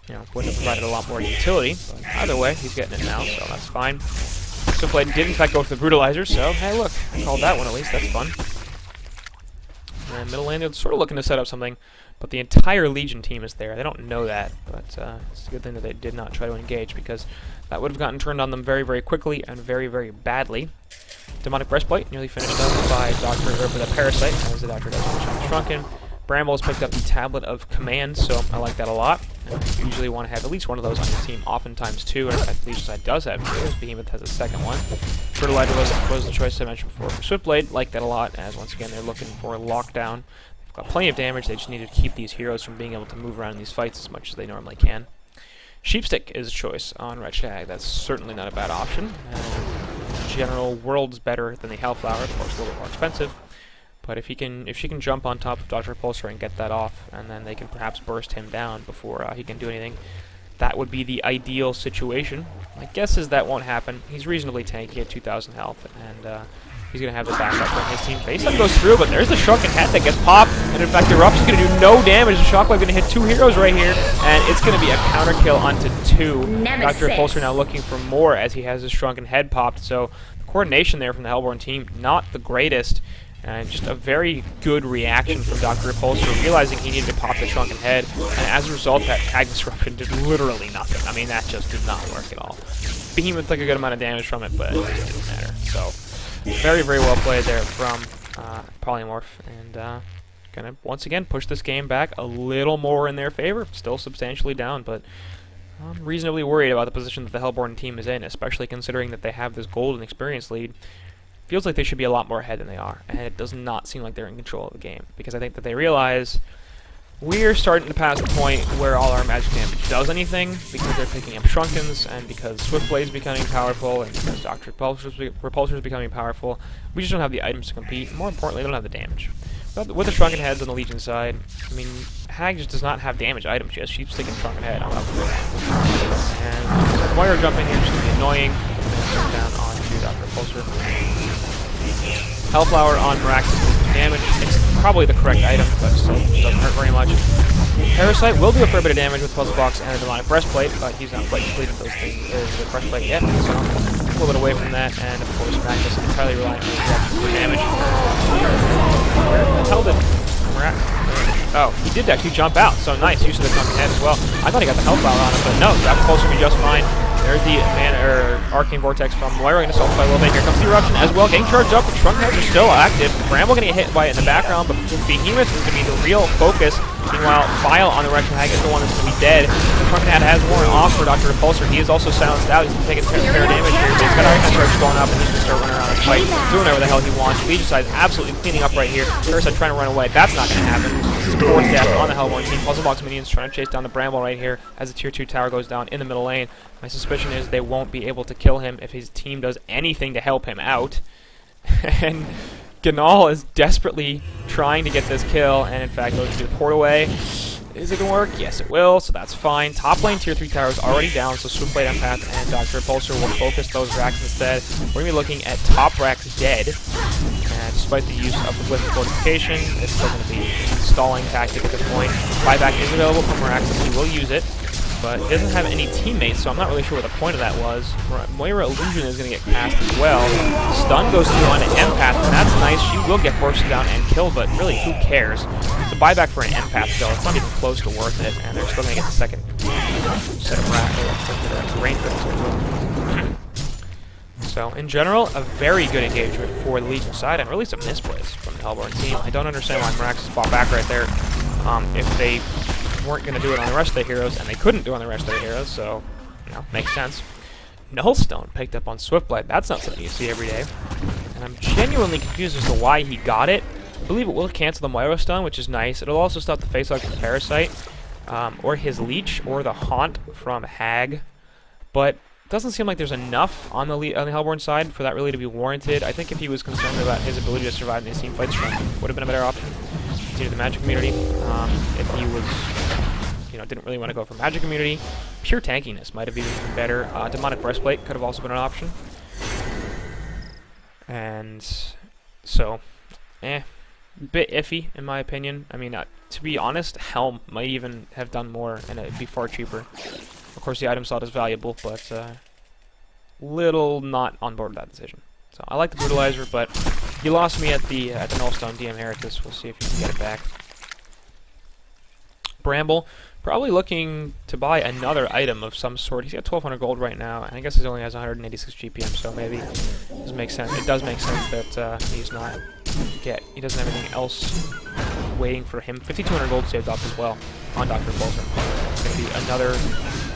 wouldn't have provided a lot more utility. But either way, he's getting it now, so that's fine. Swiftblade did in fact go for the Brutalizer, so hey look, I called that one at least, that's fun. And middle lane, they're sort of looking to set up something, but the entire Legion team is there. They don't know that, but it's a good thing that they did not try to engage, because that would have gotten turned on them very, very quickly and very, very badly. Demonic Breastplate nearly finished up by the Parasite, as the Doctor does finish on Shrunken. Bramble has picked up the Tablet of Command, so I like that a lot. And you usually want to have at least one of those on your team, oftentimes two, and in fact, Legion side does have two, as Behemoth has a second one. Fertilizer was the choice I mentioned before for Swiftblade, like that a lot, as once again they're looking for a lockdown. They've got plenty of damage, they just need to keep these heroes from being able to move around in these fights as much as they normally can. Sheepstick is a choice on Wretched Hag, that's certainly not a bad option. In general, World's better than the Hellflower, of course a little bit more expensive. But if she can jump on top of Dr. Repulsor and get that off, and then they can perhaps burst him down before he can do anything, that would be the ideal situation. My guess is that won't happen. He's reasonably tanky at 2,000 health, and he's going to have the backup from his team. Face-up goes through, but there's the Shrunken Head that gets popped, and in fact, Eruption's going to do no damage. The Shockwave going to hit two heroes right here, and it's going to be a counter kill onto two. Nemesis. Dr. Repulsor now looking for more as he has his Shrunken Head popped, so the coordination there from the Hellborn team, not the greatest. And just a very good reaction from Dr. Repulsor, realizing he needed to pop the Shrunken Head, and as a result, that Hag Disruption did literally nothing. I mean, that just did not work at all. Behemoth took a good amount of damage from it, but it just didn't matter. So, very, very well played there from Polymorph, and gonna, once again, push this game back a little more in their favor. Still substantially down, but I'm reasonably worried about the position that the Hellborn team is in, especially considering that they have this golden experience lead. Feels like they should be a lot more ahead than they are, and it does not seem like they're in control of the game, because I think that they realize we're starting to pass the point where all our magic damage does anything, because they're picking up Shrunkens, and because Swiftblade is becoming powerful, and because Dr. Repulsor is becoming powerful. We just don't have the items to compete, and more importantly, we don't have the damage. With the Shrunken Heads on the Legion side, I mean, Hag just does not have damage items. She has Sheepstick and Shrunken Head on top of it. And Wire Jump in here is just going to be annoying. Down onto Dr. Repulsor. Hellflower on Miraxis does some damage. It's probably the correct item, but still doesn't hurt very much. Parasite will do a fair bit of damage with Puzzle Box and a Demonic Breastplate, but he's not quite completed those things, the breastplate yet, so a little bit away from that, and of course Miraxis entirely relying on his reaction for damage. Where the hell did Oh, he did actually jump out, so nice use of the Shrunken Head as well. I thought he got the Hellflower on him, but no, that will be just fine. There's the Arcane Vortex from Moira, going to solve by a little bit. Here comes the Eruption as well, getting charged up, but Shrunken Heads are still active. Bramble going to get hit by it in the background, but Behemoth is going to be the real focus. Meanwhile, File on the Wretched Hag is the one that's going to be dead. The Shrunken Head has worn off for Dr. Repulsor. He is also silenced out. He's going to take a fair damage here. But he's got Arcane Charge going up, and he's going to start running around this fight, doing whatever the hell he wants. Legion side absolutely cleaning up right here. Parasite trying to run away. That's not going to happen. Fourth death on the Hellborn team. Puzzle Box minions trying to chase down the Bramble right here as the tier 2 tower goes down in the middle lane. My suspicion is they won't be able to kill him if his team does anything to help him out. And Ganal is desperately trying to get this kill, and in fact goes to the port away. Is it going to work? Yes, it will, so that's fine. Top lane tier 3 tower is already down, so Swiftblade, Empath, and Dr. Repulsor will focus those racks instead. We're going to be looking at top racks dead. And despite the use of the Blitz Fortification, it's still going to be a stalling tactic at this point. Buyback is available from Miraxis, he will use it, but he doesn't have any teammates, so I'm not really sure what the point of that was. Moira Illusion is going to get cast as well. Stun goes through on an Empath, and that's nice. She will get bursted down and killed, but really, who cares? It's a buyback for an Empath, though. It's not even close to worth it, and they're still going to get the second set of range critics. So, in general, a very good engagement for the Legion side, and really some misplays from the Hellborn team. I don't understand why Miraxis bought back right there. If they weren't going to do it on the rest of the heroes, and they couldn't do it on the rest of the heroes, so, you know, makes sense. Nullstone picked up on Swiftblade. That's not something you see every day. And I'm genuinely confused as to why he got it. I believe it will cancel the Moira stun, which is nice. It'll also stop the face-hug from Parasite, or his Leech, or the Haunt from Hag. But doesn't seem like there's enough on the Hellborn side for that really to be warranted. I think if he was concerned about his ability to survive in these team fights, Shrunk would have been a better option. Continue the magic immunity. If he was, didn't really want to go for magic immunity, pure tankiness might have been even better. Demonic breastplate could have also been an option. And so, bit iffy in my opinion. I mean, to be honest, Helm might even have done more, and it'd be far cheaper. Of course, the item slot is valuable, but little not on board with that decision. So I like the brutalizer, but you lost me at the Nullstone DM Heritus. We'll see if you can get it back. Bramble, probably looking to buy another item of some sort. He's got 1,200 gold right now, and I guess he only has 186 GPM, so maybe it does make sense. It does make sense that he doesn't have anything else waiting for him. 5,200 gold saved up as well on Dr. Pulsar. It's going to be another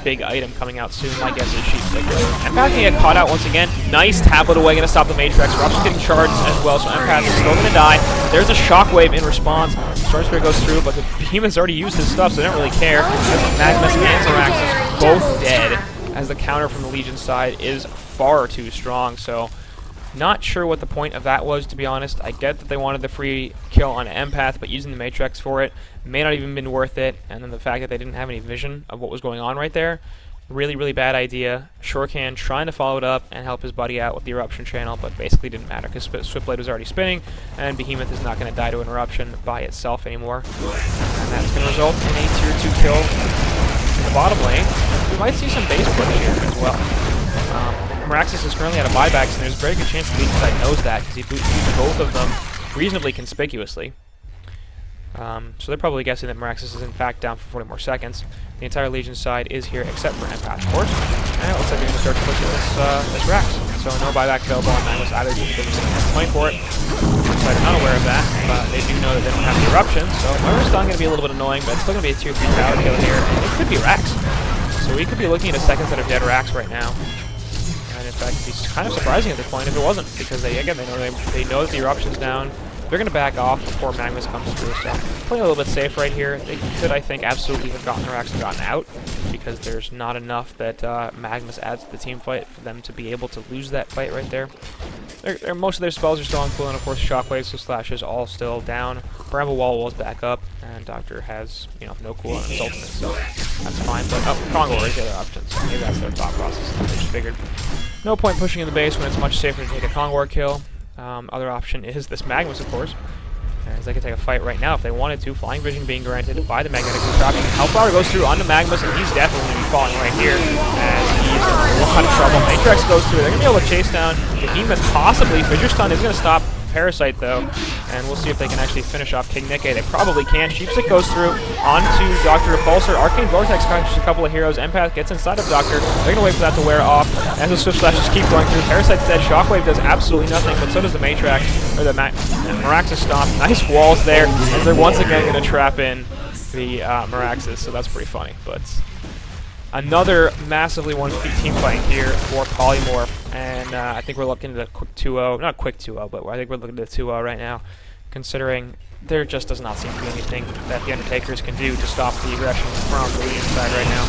big item coming out soon. My guess is Sheepstick. Empath can get caught out once again. Nice tablet away, going to stop the Matrix. Ruption's getting charged as well, so Empath is still going to die. There's a shockwave in response. Storm Spirit goes through, but the Behemoth's already used his stuff, so they don't really care. As Magnus and Meraxis both dead, as the counter from the Legion side is far too strong. So not sure what the point of that was, to be honest. I get that they wanted the free kill on Empath, but using the Matrix for it may not even been worth it. And then the fact that they didn't have any vision of what was going on right there, really, really bad idea. Shorecan trying to follow it up and help his buddy out with the Eruption channel, but basically didn't matter because Swiftblade was already spinning, and Behemoth is not going to die to an Eruption by itself anymore. And that's going to result in a tier 2 kill in the bottom lane. We might see some base push here as well. Meraxis is currently out of buybacks, and there's a very good chance the Legion side knows that because he used both of them reasonably conspicuously. So they're probably guessing that Meraxis is in fact down for 40 more seconds. The entire Legion side is here except for Empath, of course. And it looks like they're going to start pushing this Rax. So no buyback available on Magnus either. They're playing for it. So they're not aware of that, but they do know that they don't have the Eruption. So Moira's still going to be a little bit annoying, but it's still going to be a tier 3 tower kill here. And it could be Rax. So we could be looking at a second set of dead Rax right now. And in fact, it's kind of surprising at this point if it wasn't, because they know that the Eruption's down. They're going to back off before Magnus comes through, so playing a little bit safe right here. They could, I think, absolutely have gotten the Rax and gotten out, because there's not enough that Magnus adds to the team fight for them to be able to lose that fight right there. Most of their spells are still on cooldown, of course. Shockwaves, so Slash is all still down. Bramble Wall is back up, and Doctor has, no cooldown on his ultimate, so that's fine. But Kongor is the other option, so maybe that's their thought process. They just figured no point pushing in the base when it's much safer to take a Kongor kill. Other option is this Magnus, of course, as they can take a fight right now if they wanted to. Flying Vision being granted by the Magnetic Disruption. Hellflower goes through onto Magnus, and he's definitely going to be falling right here, as he's in a lot of trouble. Matrix goes through. They're going to be able to chase down Behemoth, possibly. Fissure Stun is going to stop Parasite, though, and we'll see if they can actually finish off King Nikke. They probably can. Sheepstick goes through onto Dr. Repulsor. Arcane Vortex catches a couple of heroes. Empath gets inside of Doctor. They're going to wait for that to wear off as the Swift Slashes keep going through. Parasite's dead. Shockwave does absolutely nothing, but so does the Matrax, or the Meraxis Stomp. Nice walls there, as they're once again going to trap in the Meraxis, so that's pretty funny. But another massively won team fight here for Polymorph, and I think we're looking at a quick 2-0, not quick 2-0, but I think we're looking at a 2-0 right now, considering there just does not seem to be anything that the Undertakers can do to stop the aggression from the Legion side right now.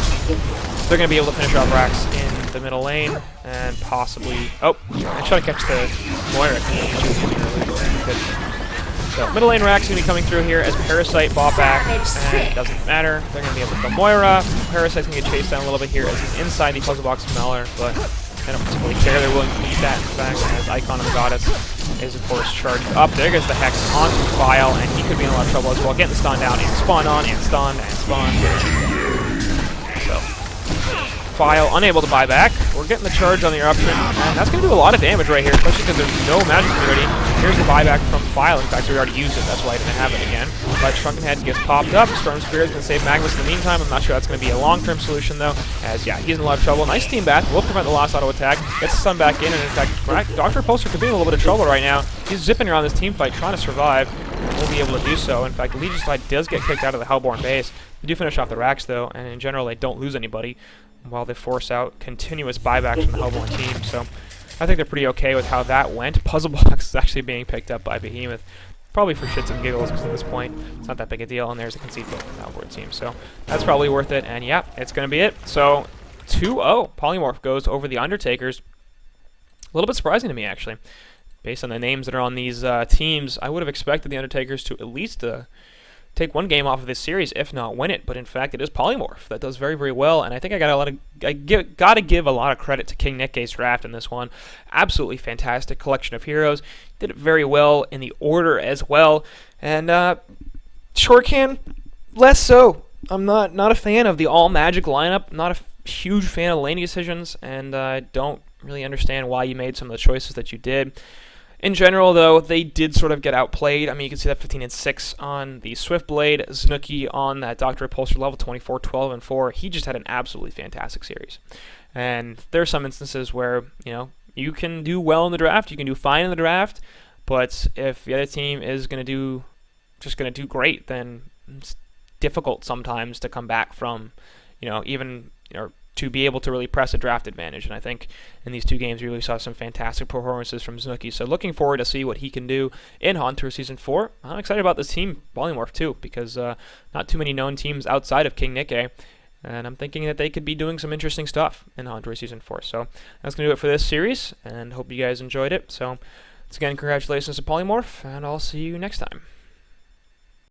They're going to be able to finish off Rax in the middle lane, and possibly... Oh, I tried to catch the Moira. So middle lane Rax is going to be coming through here as Parasite bought back, and it doesn't matter. They're going to be able to kill Moira. Parasite's going to get chased down a little bit here as he's inside the Puzzle Box Smeller, but they don't particularly care. They're willing to eat that, in fact, as Icon of the Goddess is, of course, charged up. There goes the Hex onto File, and he could be in a lot of trouble as well. Getting the stun down, and spawn on, and stun, and spawn. So, File unable to buy back. We're getting the charge on the Eruption, and that's going to do a lot of damage right here, especially because there's no magic immunity. Here's the buyback from File. In fact, we already used it, that's why I didn't have it again. But Shrunken Head gets popped up. Storm Spirit's going to save Magnus in the meantime. I'm not sure that's going to be a long-term solution, though, as, yeah, he's in a lot of trouble. Nice Steam Bath. Will prevent the last auto attack. Gets the stun back in, and in fact, Dr. Repulsor could be in a little bit of trouble right now. He's zipping around this team fight, trying to survive. Won't be able to do so. In fact, the Legion side does get kicked out of the Hellborn base. They do finish off the Rax, though, and in general, they don't lose anybody while they force out continuous buybacks from the Hellborn team. So I think they're pretty okay with how that went. Puzzle Box is actually being picked up by Behemoth, probably for shits and giggles, because at this point it's not that big a deal, and there's a concede vote from the Hellborn team. So that's probably worth it, and yeah, it's going to be it. So 2-0. Polymorph goes over the Undertakers. A little bit surprising to me, actually. Based on the names that are on these teams, I would have expected the Undertakers to at least take one game off of this series, if not win it. But in fact, it is Polymorph that does very, very well. And I think I got to give a lot of credit to King Nikke's draft in this one. Absolutely fantastic collection of heroes. Did it very well in the order as well. And Shortcan, less so. I'm not a fan of the all magic lineup. Not a huge fan of laning decisions, and I don't really understand why you made some of the choices that you did. In general, though, they did sort of get outplayed. I mean, you can see that 15-6 on the Swiftblade, Snooki on that Dr. Repulsor level 24, 12, and 4. He just had an absolutely fantastic series. And there are some instances where, you can do well in the draft, you can do fine in the draft, but if the other team is going to do great, then it's difficult sometimes to come back from, or to be able to really press a draft advantage. And I think in these two games, we really saw some fantastic performances from Snooki. So looking forward to see what he can do in HoN Tour Season 4. I'm excited about this team, Polymorph, too, because not too many known teams outside of King Nikke. And I'm thinking that they could be doing some interesting stuff in HoN Tour Season 4. So that's going to do it for this series, and hope you guys enjoyed it. So once again, congratulations to Polymorph, and I'll see you next time.